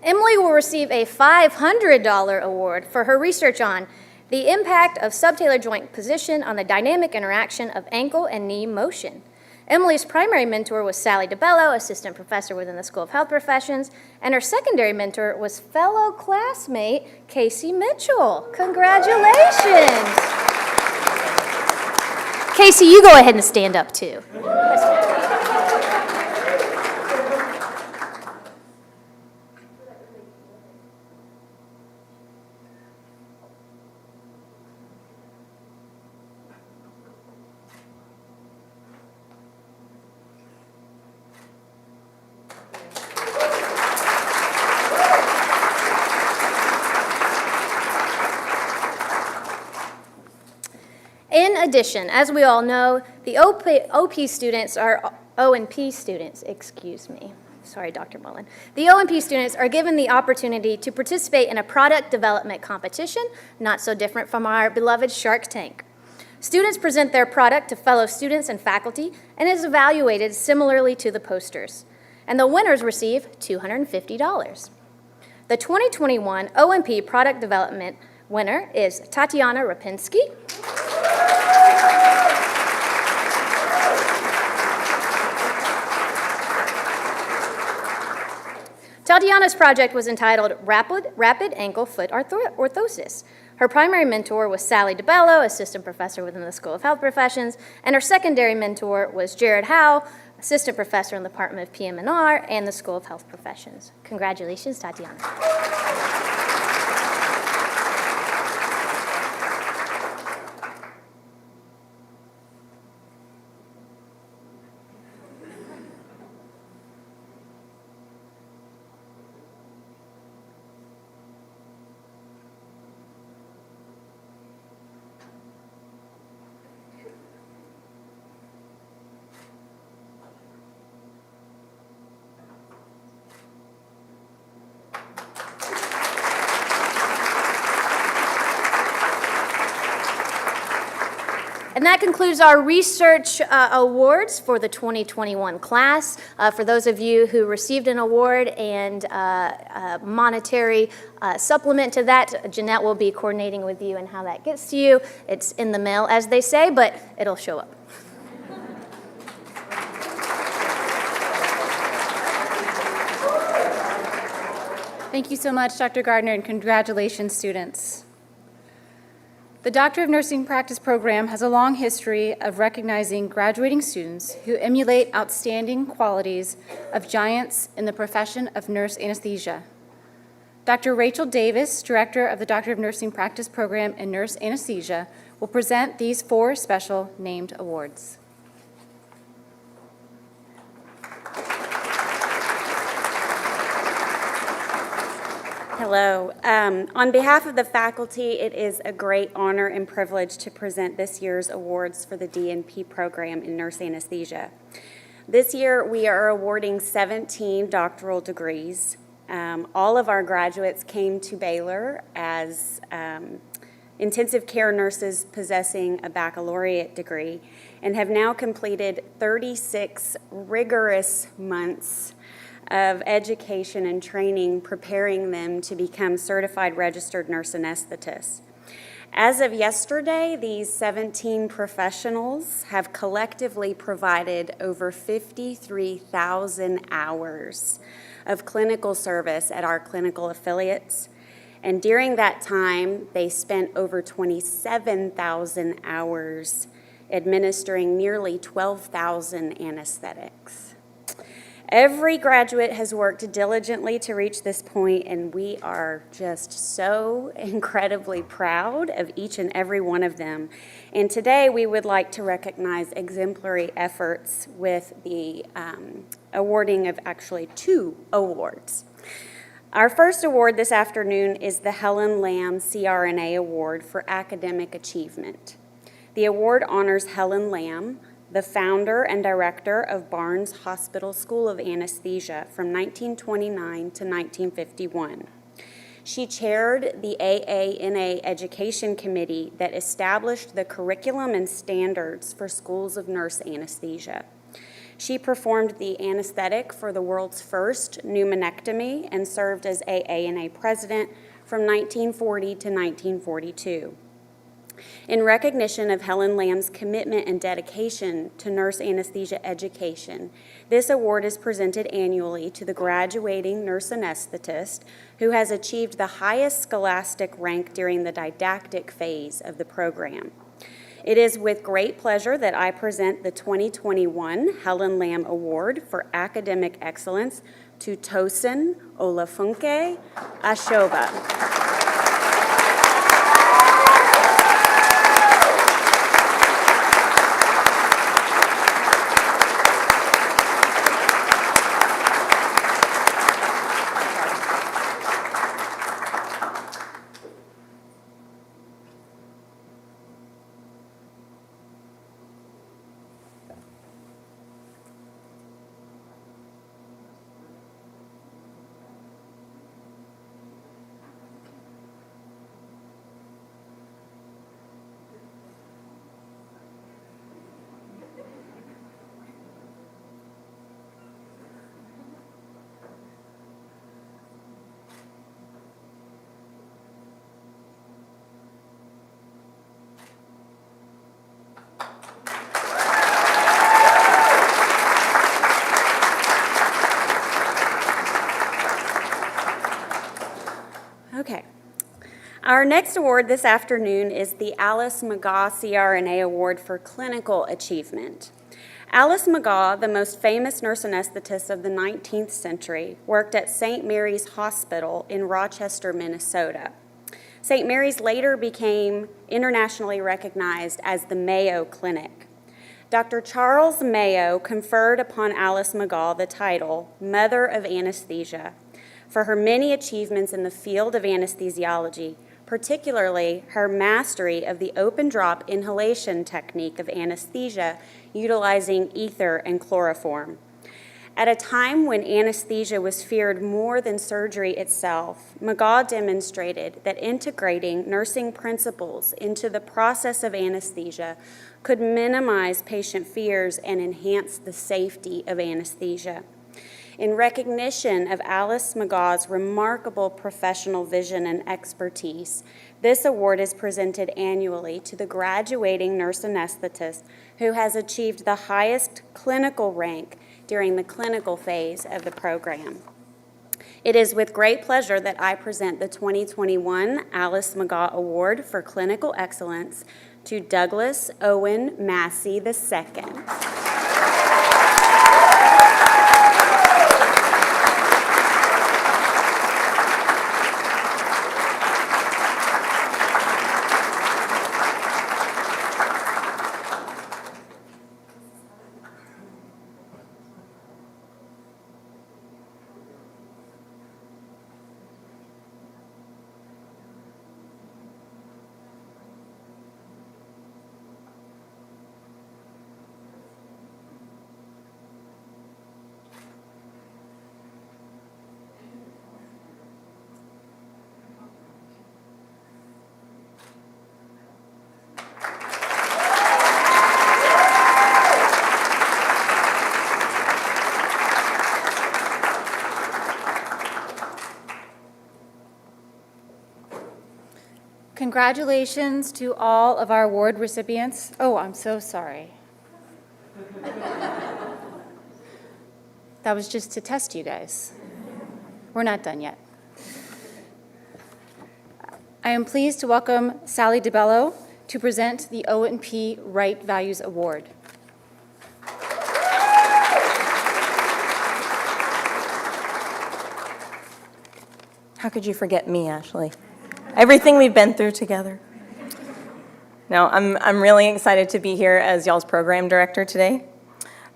Emily will receive a $500 award for her research on the impact of subtalar joint position on the dynamic interaction of ankle and knee motion. Emily's primary mentor was Sally DeBello, assistant professor within the School of Health Professions, and her secondary mentor was fellow classmate Casey Mitchell. Congratulations. Casey, you go ahead and stand up too. In addition, as we all know, the OP students are O&P students, excuse me. Sorry, Dr. Mullen. The O&P students are given the opportunity to participate in a product development competition, not so different from our beloved Shark Tank. Students present their product to fellow students and faculty and is evaluated similarly to the posters. And the winners receive $250. The 2021 O&P product development winner is Tatiana Rapinski. Tatiana's project was entitled Rapid Ankle Foot Orthosis. Her primary mentor was Sally DeBello, assistant professor within the School of Health Professions, and her secondary mentor was Jared Howe, assistant professor in the Department of PM&R and the School of Health Professions. Congratulations, Tatiana. And that concludes our research awards for the 2021 class. For those of you who received an award and monetary supplement to that, Jeanette will be coordinating with you and how that gets to you. It's in the mail, as they say, but it'll show up. Thank you so much, Dr. Gardner, and congratulations, students. The Doctor of Nursing Practice program has a long history of recognizing graduating students who emulate outstanding qualities of giants in the profession of nurse anesthesia. Dr. Rachel Davis, Director of the Doctor of Nursing Practice program in nurse anesthesia, will present these 4 special named awards. Hello. On behalf of the faculty, it is a great honor and privilege to present this year's awards for the DNP program in nurse anesthesia. This year, we are awarding 17 doctoral degrees. All of our graduates came to Baylor as intensive care nurses possessing a baccalaureate degree and have now completed 36 rigorous months of education and training, preparing them to become certified registered nurse anesthetists. As of yesterday, these 17 professionals have collectively provided over 53,000 hours of clinical service at our clinical affiliates. And during that time, they spent over 27,000 hours administering nearly 12,000 anesthetics. Every graduate has worked diligently to reach this point, and we are just so incredibly proud of each and every one of them. And today we would like to recognize exemplary efforts with the awarding of actually 2 awards. Our first award this afternoon is the Helen Lamb CRNA Award for Academic Achievement. The award honors Helen Lamb, the founder and director of Barnes Hospital School of Anesthesia from 1929 to 1951. She chaired the AANA Education Committee that established the curriculum and standards for schools of nurse anesthesia. She performed the anesthetic for the world's first pneumonectomy and served as AANA president from 1940 to 1942. In recognition of Helen Lamb's commitment and dedication to nurse anesthesia education, this award is presented annually to the graduating nurse anesthetist who has achieved the highest scholastic rank during the didactic phase of the program. It is with great pleasure that I present the 2021 Helen Lamb Award for Academic Excellence to Tosin Olafunke Ashoba. Okay. Our next award this afternoon is the Alice McGaugh CRNA Award for Clinical Achievement. Alice McGaugh, the most famous nurse anesthetist of the 19th century, worked at St. Mary's Hospital in Rochester, Minnesota. St. Mary's later became internationally recognized as the Mayo Clinic. Dr. Charles Mayo conferred upon Alice McGaugh the title Mother of Anesthesia for her many achievements in the field of anesthesiology, particularly her mastery of the open drop inhalation technique of anesthesia utilizing ether and chloroform. At a time when anesthesia was feared more than surgery itself, McGaugh demonstrated that integrating nursing principles into the process of anesthesia could minimize patient fears and enhance the safety of anesthesia. In recognition of Alice McGaw's remarkable professional vision and expertise, this award is presented annually to the graduating nurse anesthetist who has achieved the highest clinical rank during the clinical phase of the program. It is with great pleasure that I present the 2021 Alice McGaw Award for Clinical Excellence to Douglas Owen Massey II. Congratulations to all of our award recipients. Oh, I'm so sorry. That was just to test you guys. We're not done yet. I am pleased to welcome Sally DeBello to present the O&P Right Values Award. How could you forget me, Ashley? Everything we've been through together. No, I'm really excited to be here as y'all's program director today.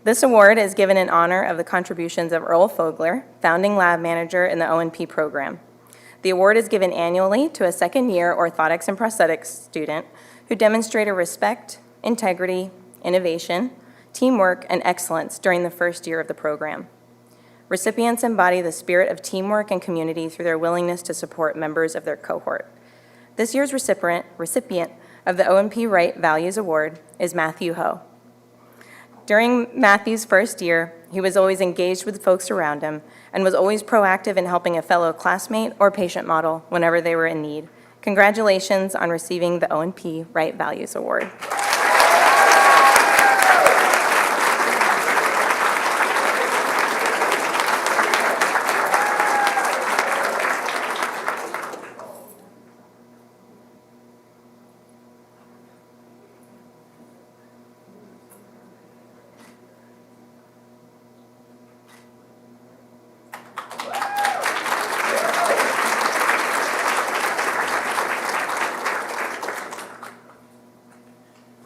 This award is given in honor of the contributions of Earl Fogler, founding lab manager in the O&P program. The award is given annually to a second-year orthotics and prosthetics student who demonstrated respect, integrity, innovation, teamwork, and excellence during the first year of the program. Recipients embody the spirit of teamwork and community through their willingness to support members of their cohort. This year's recipient of the O&P Right Values Award is Matthew Ho. During Matthew's first year, he was always engaged with folks around him and was always proactive in helping a fellow classmate or patient model whenever they were in need. Congratulations on receiving the O&P Right Values Award.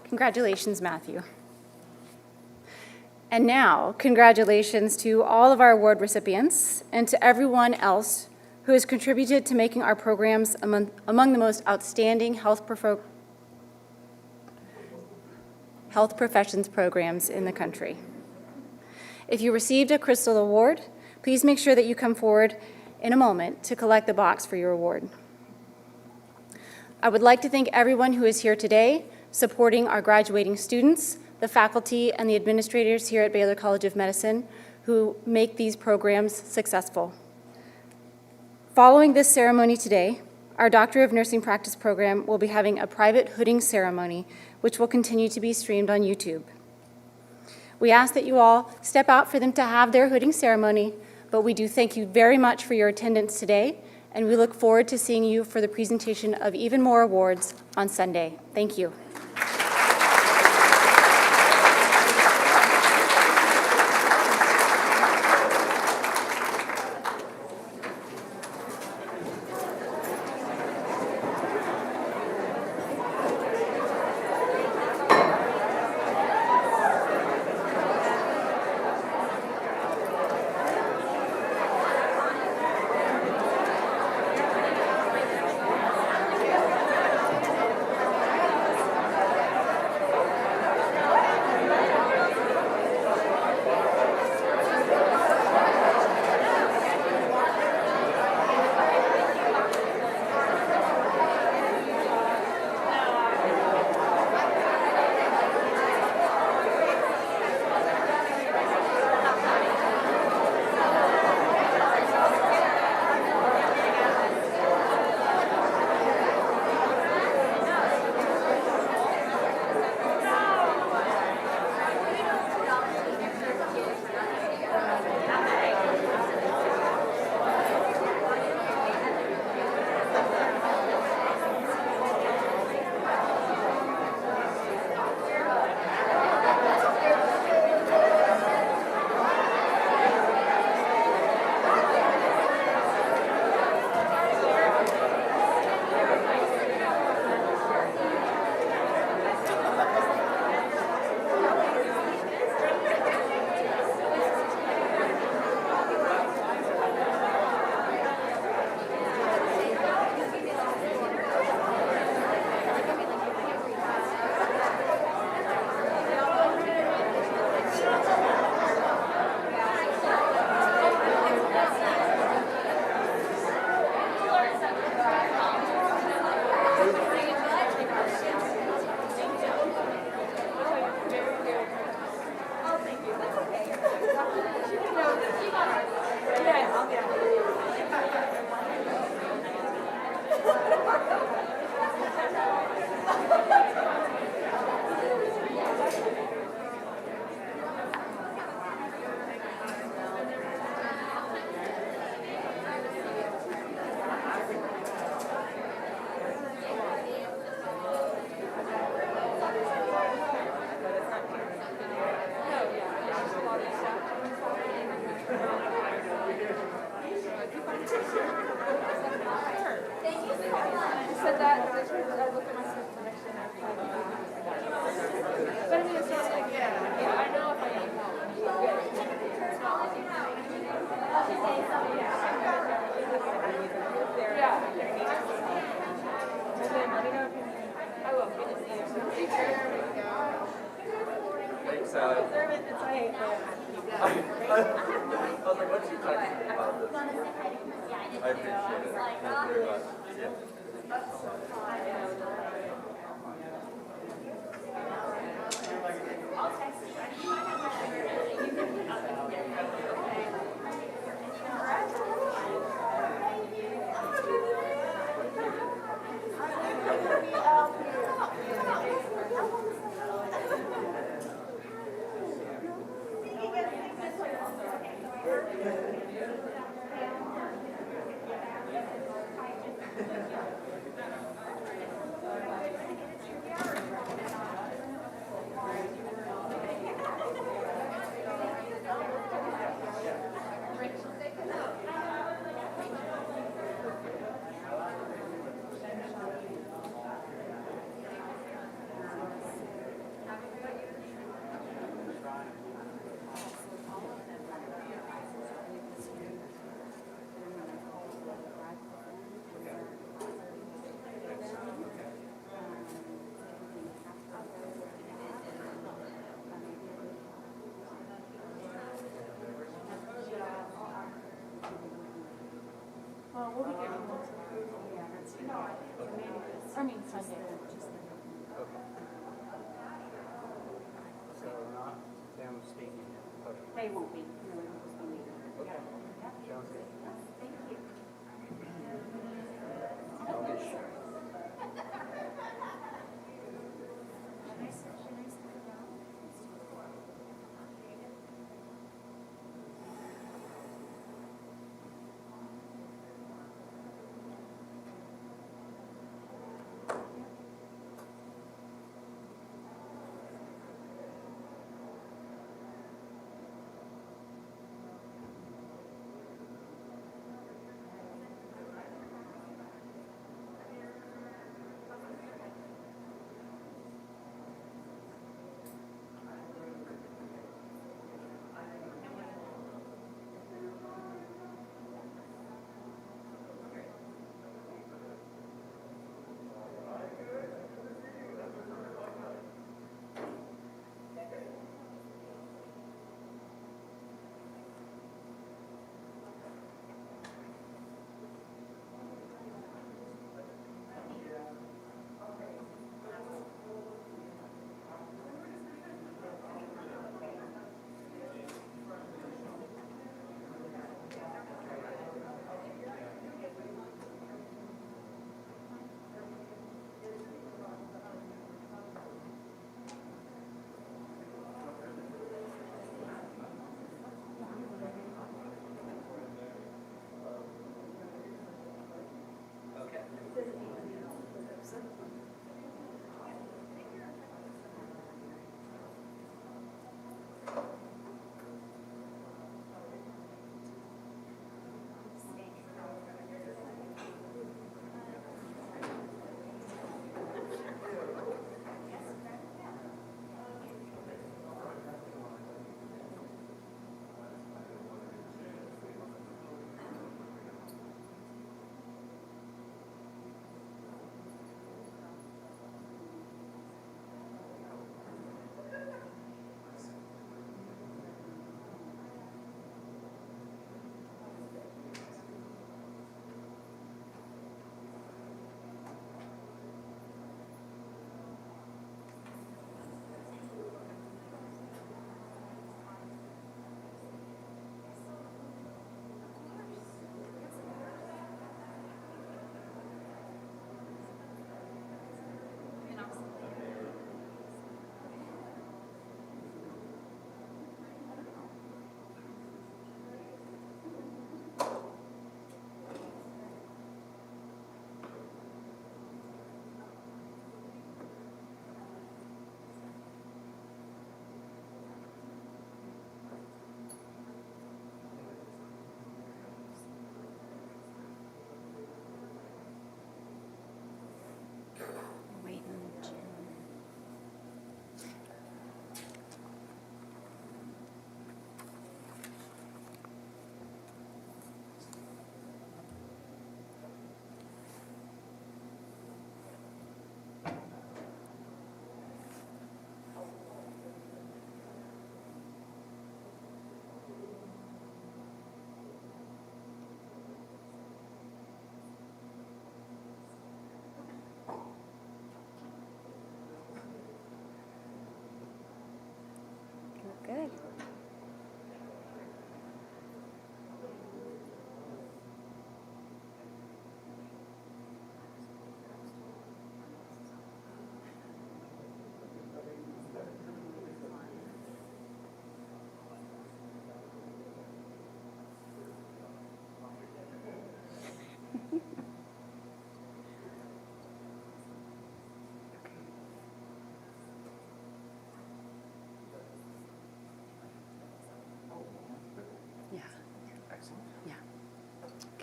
Congratulations, Matthew. And now, congratulations to all of our award recipients and to everyone else who has contributed to making our programs among the most outstanding health professions programs in the country. If you received a Crystal Award, please make sure that you come forward in a moment to collect the box for your award. I would like to thank everyone who is here today supporting our graduating students, the faculty, and the administrators here at Baylor College of Medicine who make these programs successful. Following this ceremony today, our Doctor of Nursing Practice program will be having a private hooding ceremony, which will continue to be streamed on YouTube. We ask that you all step out for them to have their hooding ceremony, but we do thank you very much for your attendance today, and we look forward to seeing you for the presentation of even more awards on Sunday. Thank you.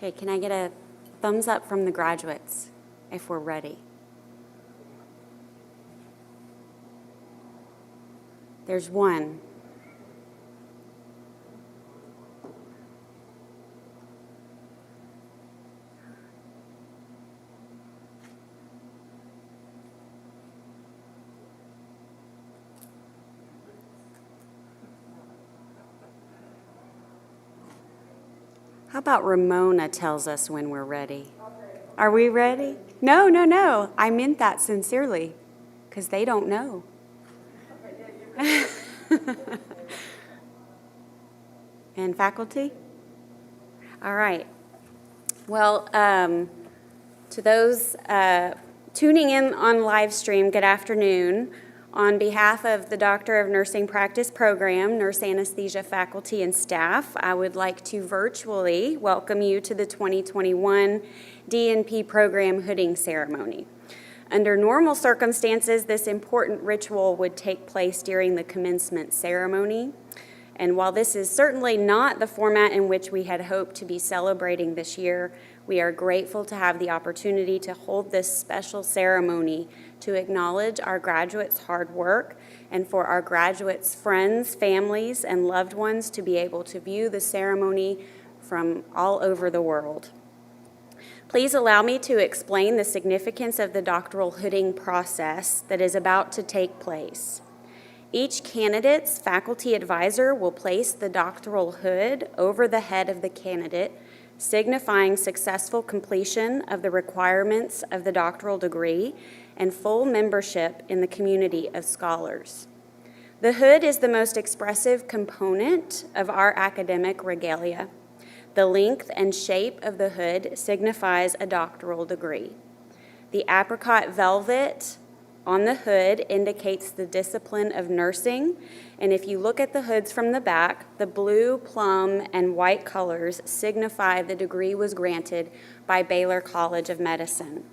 Okay, can I get a thumbs up from the graduates if we're ready? There's one. How about Ramona tells us when we're ready? Are we ready? No, no, no. I meant that sincerely because they don't know. And faculty? All right. Well, to those tuning in on live stream, good afternoon. On behalf of the Doctor of Nursing Practice Program, Nurse Anesthesia faculty and staff, I would like to virtually welcome you to the 2021 DNP Program Hooding Ceremony. Under normal circumstances, this important ritual would take place during the commencement ceremony. And while this is certainly not the format in which we had hoped to be celebrating this year, we are grateful to have the opportunity to hold this special ceremony to acknowledge our graduates' hard work and for our graduates' friends, families, and loved ones to be able to view the ceremony from all over the world. Please allow me to explain the significance of the doctoral hooding process that is about to take place. Each candidate's faculty advisor will place the doctoral hood over the head of the candidate, signifying successful completion of the requirements of the doctoral degree and full membership in the community of scholars. The hood is the most expressive component of our academic regalia. The length and shape of the hood signifies a doctoral degree. The apricot velvet on the hood indicates the discipline of nursing, and if you look at the hoods from the back, the blue, plum, and white colors signify the degree was granted by Baylor College of Medicine.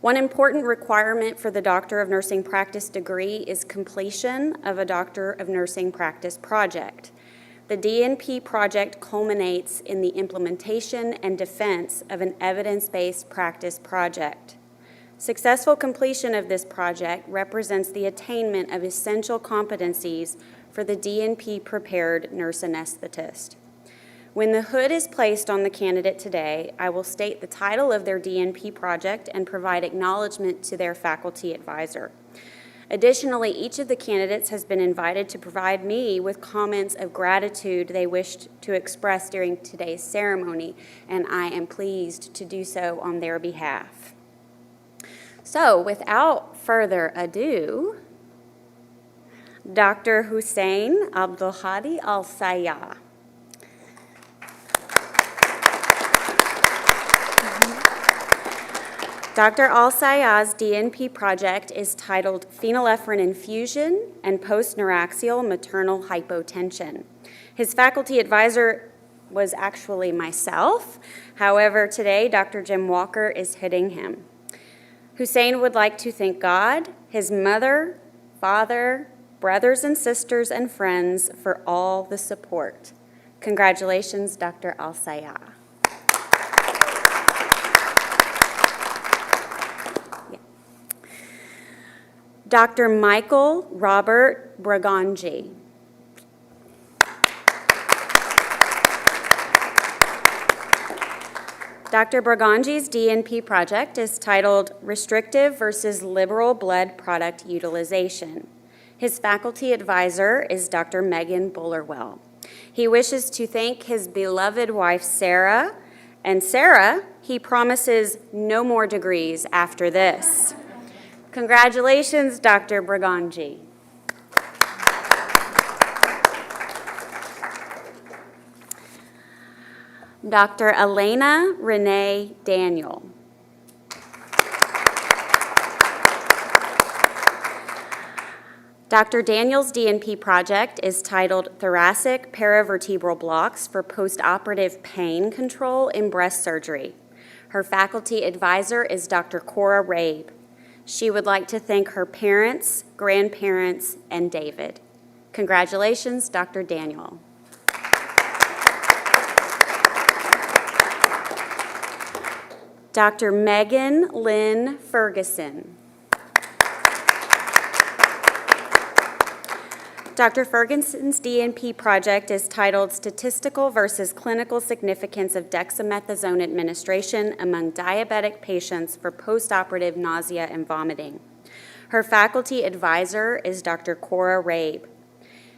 One important requirement for the Doctor of Nursing Practice degree is completion of a Doctor of Nursing Practice project. The DNP project culminates in the implementation and defense of an evidence-based practice project. Successful completion of this project represents the attainment of essential competencies for the DNP-prepared nurse anesthetist. When the hood is placed on the candidate today, I will state the title of their DNP project and provide acknowledgement to their faculty advisor. Additionally, each of the candidates has been invited to provide me with comments of gratitude they wished to express during today's ceremony, and I am pleased to do so on their behalf. So, without further ado, Dr. Hussein Abdulhadi Al-Sayah. Dr. Al-Sayah's DNP project is titled Phenylephrine Infusion and Post-Neuraxial Maternal Hypotension. His faculty advisor was actually myself. However, today, Dr. Jim Walker is hitting him. Hussein would like to thank God, his mother, father, brothers and sisters, and friends for all the support. Congratulations, Dr. Al-Sayah. Dr. Michael Robert Braganji. Dr. Braganji's DNP project is titled Restrictive versus Liberal Blood Product Utilization. His faculty advisor is Dr. Megan Bullerwell. He wishes to thank his beloved wife, Sarah, and Sarah, he promises no more degrees after this. Congratulations, Dr. Braganji. Dr. Elena Renee Daniel. Dr. Daniel's DNP project is titled Thoracic Paravertebral Blocks for Postoperative Pain Control in Breast Surgery. Her faculty advisor is Dr. Cora Rabe. She would like to thank her parents, grandparents, and David. Congratulations, Dr. Daniel. Dr. Megan Lynn Ferguson. Dr. Ferguson's DNP project is titled Statistical versus Clinical Significance of Dexamethasone Administration Among Diabetic Patients for Postoperative Nausea and Vomiting. Her faculty advisor is Dr. Cora Rabe.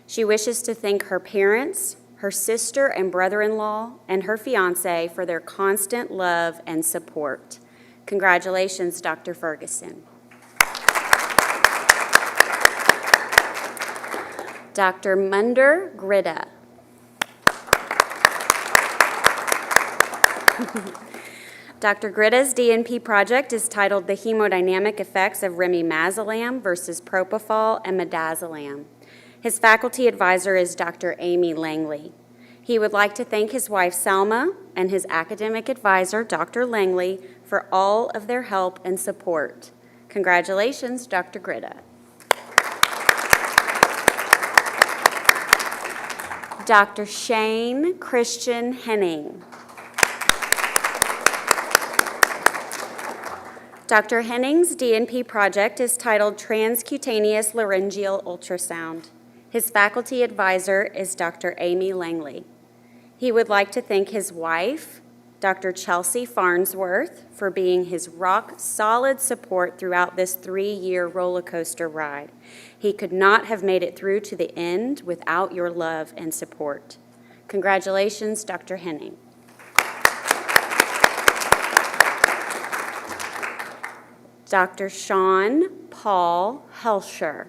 She wishes to thank her parents, her sister and brother-in-law, and her fiancé for their constant love and support. Congratulations, Dr. Ferguson. Dr. Munder Gritta. Dr. Gritta's DNP project is titled The Hemodynamic Effects of Remimazolam versus Propofol and Midazolam. His faculty advisor is Dr. Amy Langley. He would like to thank his wife Selma and his academic advisor, Dr. Langley, for all of their help and support. Congratulations, Dr. Gritta. Dr. Shane Christian Henning. Dr. Henning's DNP project is titled Transcutaneous Laryngeal Ultrasound. His faculty advisor is Dr. Amy Langley. He would like to thank his wife, Dr. Chelsea Farnsworth, for being his rock-solid support throughout this 3-year roller coaster ride. He could not have made it through to the end without your love and support. Congratulations, Dr. Henning. Dr. Sean Paul Helscher.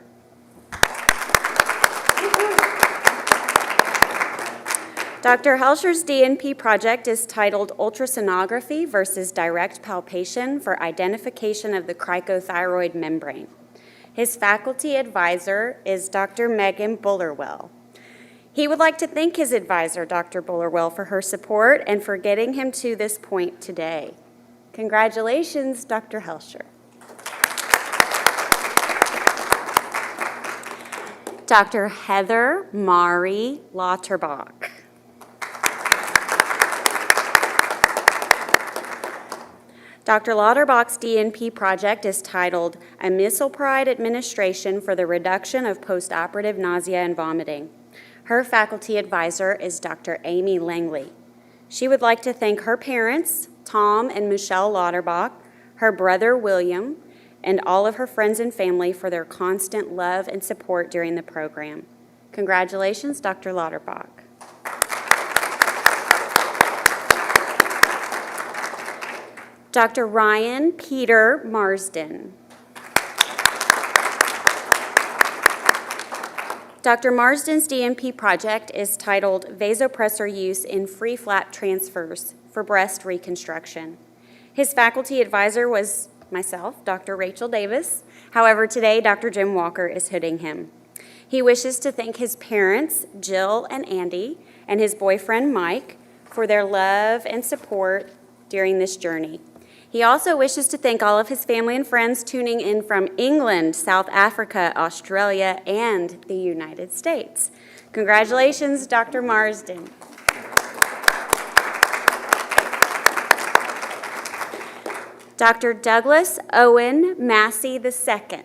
Dr. Helscher's DNP project is titled Ultrasonography versus Direct Palpation for Identification of the Cricothyroid Membrane. His faculty advisor is Dr. Megan Bullerwell. He would like to thank his advisor, Dr. Bullerwell, for her support and for getting him to this point today. Congratulations, Dr. Helscher. Dr. Heather Mari Lauterbach. Dr. Lauterbach's DNP project is titled Amisulpride Administration for the Reduction of Postoperative Nausea and Vomiting. Her faculty advisor is Dr. Amy Langley. She would like to thank her parents, Tom and Michelle Lauterbach, her brother William, and all of her friends and family for their constant love and support during the program. Congratulations, Dr. Lauterbach. Dr. Ryan Peter Marsden. Dr. Marsden's DNP project is titled Vasopressor Use in Free Flap Transfers for Breast Reconstruction. His faculty advisor was myself, Dr. Rachel Davis. However, today, Dr. Jim Walker is hooding him. He wishes to thank his parents, Jill and Andy, and his boyfriend, Mike, for their love and support during this journey. He also wishes to thank all of his family and friends tuning in from England, South Africa, Australia, and the United States. Congratulations, Dr. Marsden. Dr. Douglas Owen Massey II.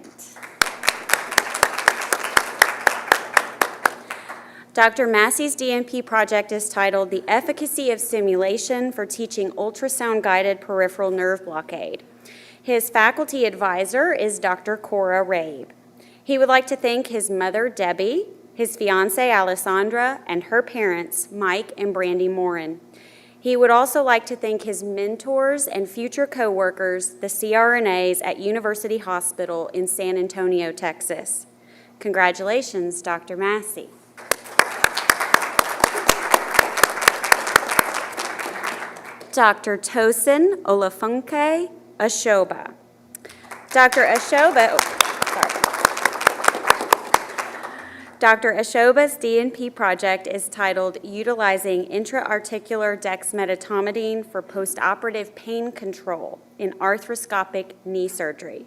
Dr. Massey's DNP project is titled The Efficacy of Simulation for Teaching Ultrasound-Guided Peripheral Nerve Blockade. His faculty advisor is Dr. Cora Rabe. He would like to thank his mother, Debbie, his fiancée, Alessandra, and her parents, Mike and Brandy Morin. He would also like to thank his mentors and future co-workers, the CRNAs at University Hospital in San Antonio, Texas. Congratulations, Dr. Massey. Dr. Tosin Olafunke Ashoba. Dr. Ashoba's DNP project is titled Utilizing Intra-Articular Dexmedetomidine for Postoperative Pain Control in Arthroscopic Knee Surgery.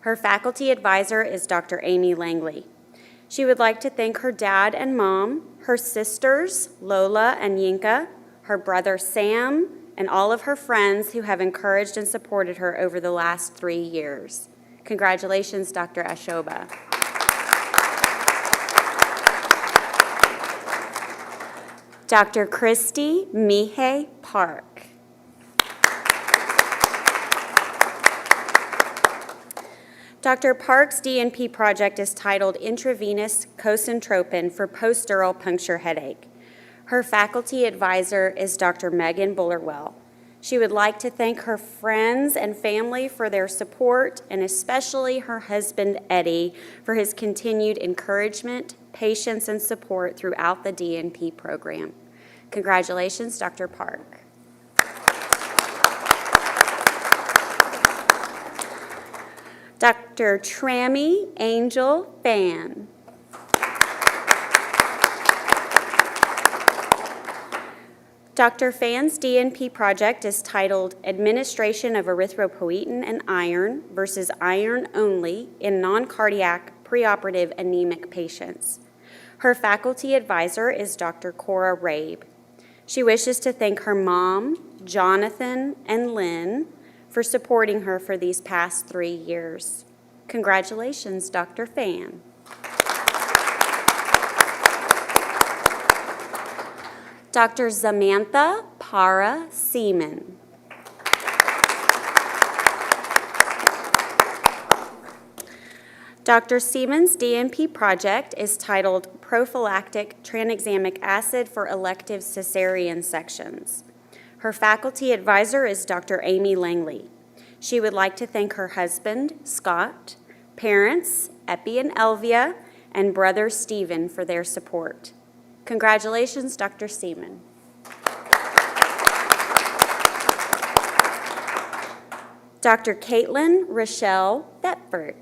Her faculty advisor is Dr. Amy Langley. She would like to thank her dad and mom, her sisters, Lola and Yinka, her brother Sam, and all of her friends who have encouraged and supported her over the last 3 years. Congratulations, Dr. Ashoba. Dr. Christy Mihei Park. Dr. Park's DNP project is titled Intravenous Cosentropin for Postdural Puncture Headache. Her faculty advisor is Dr. Megan Bullerwell. She would like to thank her friends and family for their support, and especially her husband, Eddie, for his continued encouragement, patience, and support throughout the DNP program. Congratulations, Dr. Park. Dr. Trammy Angel Fan. Dr. Fan's DNP project is titled Administration of Erythropoietin and Iron versus Iron Only in Non-Cardiac Preoperative Anemic Patients. Her faculty advisor is Dr. Cora Rabe. She wishes to thank her mom, Jonathan, and Lynn for supporting her for these past 3 years. Congratulations, Dr. Fan. Dr. Samantha Para Seaman. Dr. Seaman's DNP project is titled Prophylactic Tranexamic Acid for Elective Cesarean Sections. Her faculty advisor is Dr. Amy Langley. She would like to thank her husband, Scott, parents, Epi and Elvia, and brother Stephen for their support. Congratulations, Dr. Seaman. Dr. Caitlin Rochelle Thetford.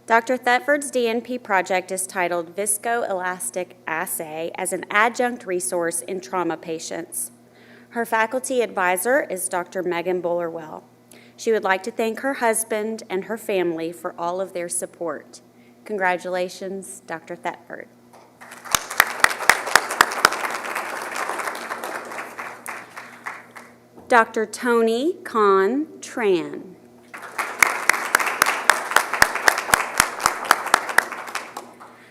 Dr. Thetford's DNP project is titled Viscoelastic Assay as an Adjunct Resource in Trauma Patients. Her faculty advisor is Dr. Megan Bullerwell. She would like to thank her husband and her family for all of their support. Congratulations, Dr. Thetford. Dr. Tony Kahn Tran.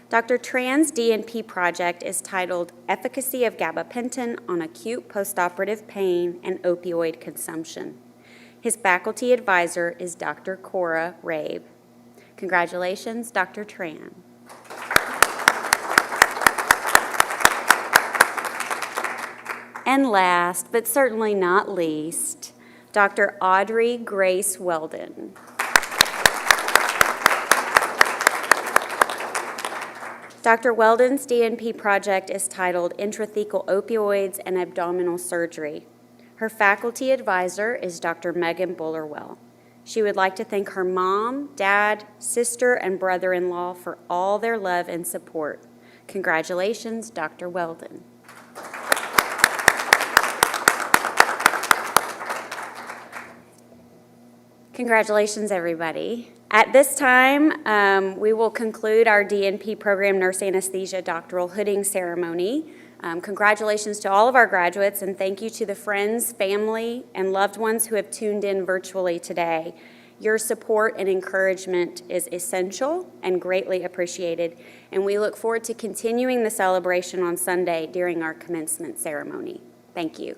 Dr. Tran's DNP project is titled Efficacy of Gabapentin on Acute Postoperative Pain and Opioid Consumption. His faculty advisor is Dr. Cora Rabe. Congratulations, Dr. Tran. And last, but certainly not least, Dr. Audrey Grace Weldon. Dr. Weldon's DNP project is titled Intrathecal Opioids and Abdominal Surgery. Her faculty advisor is Dr. Megan Bullerwell. She would like to thank her mom, dad, sister, and brother-in-law for all their love and support. Congratulations, Dr. Weldon. Congratulations, everybody. At this time, we will conclude our DNP program nurse anesthesia doctoral hooding ceremony. Congratulations to all of our graduates, and thank you to the friends, family, and loved ones who have tuned in virtually today. Your support and encouragement is essential and greatly appreciated, and we look forward to continuing the celebration on Sunday during our commencement ceremony. Thank you.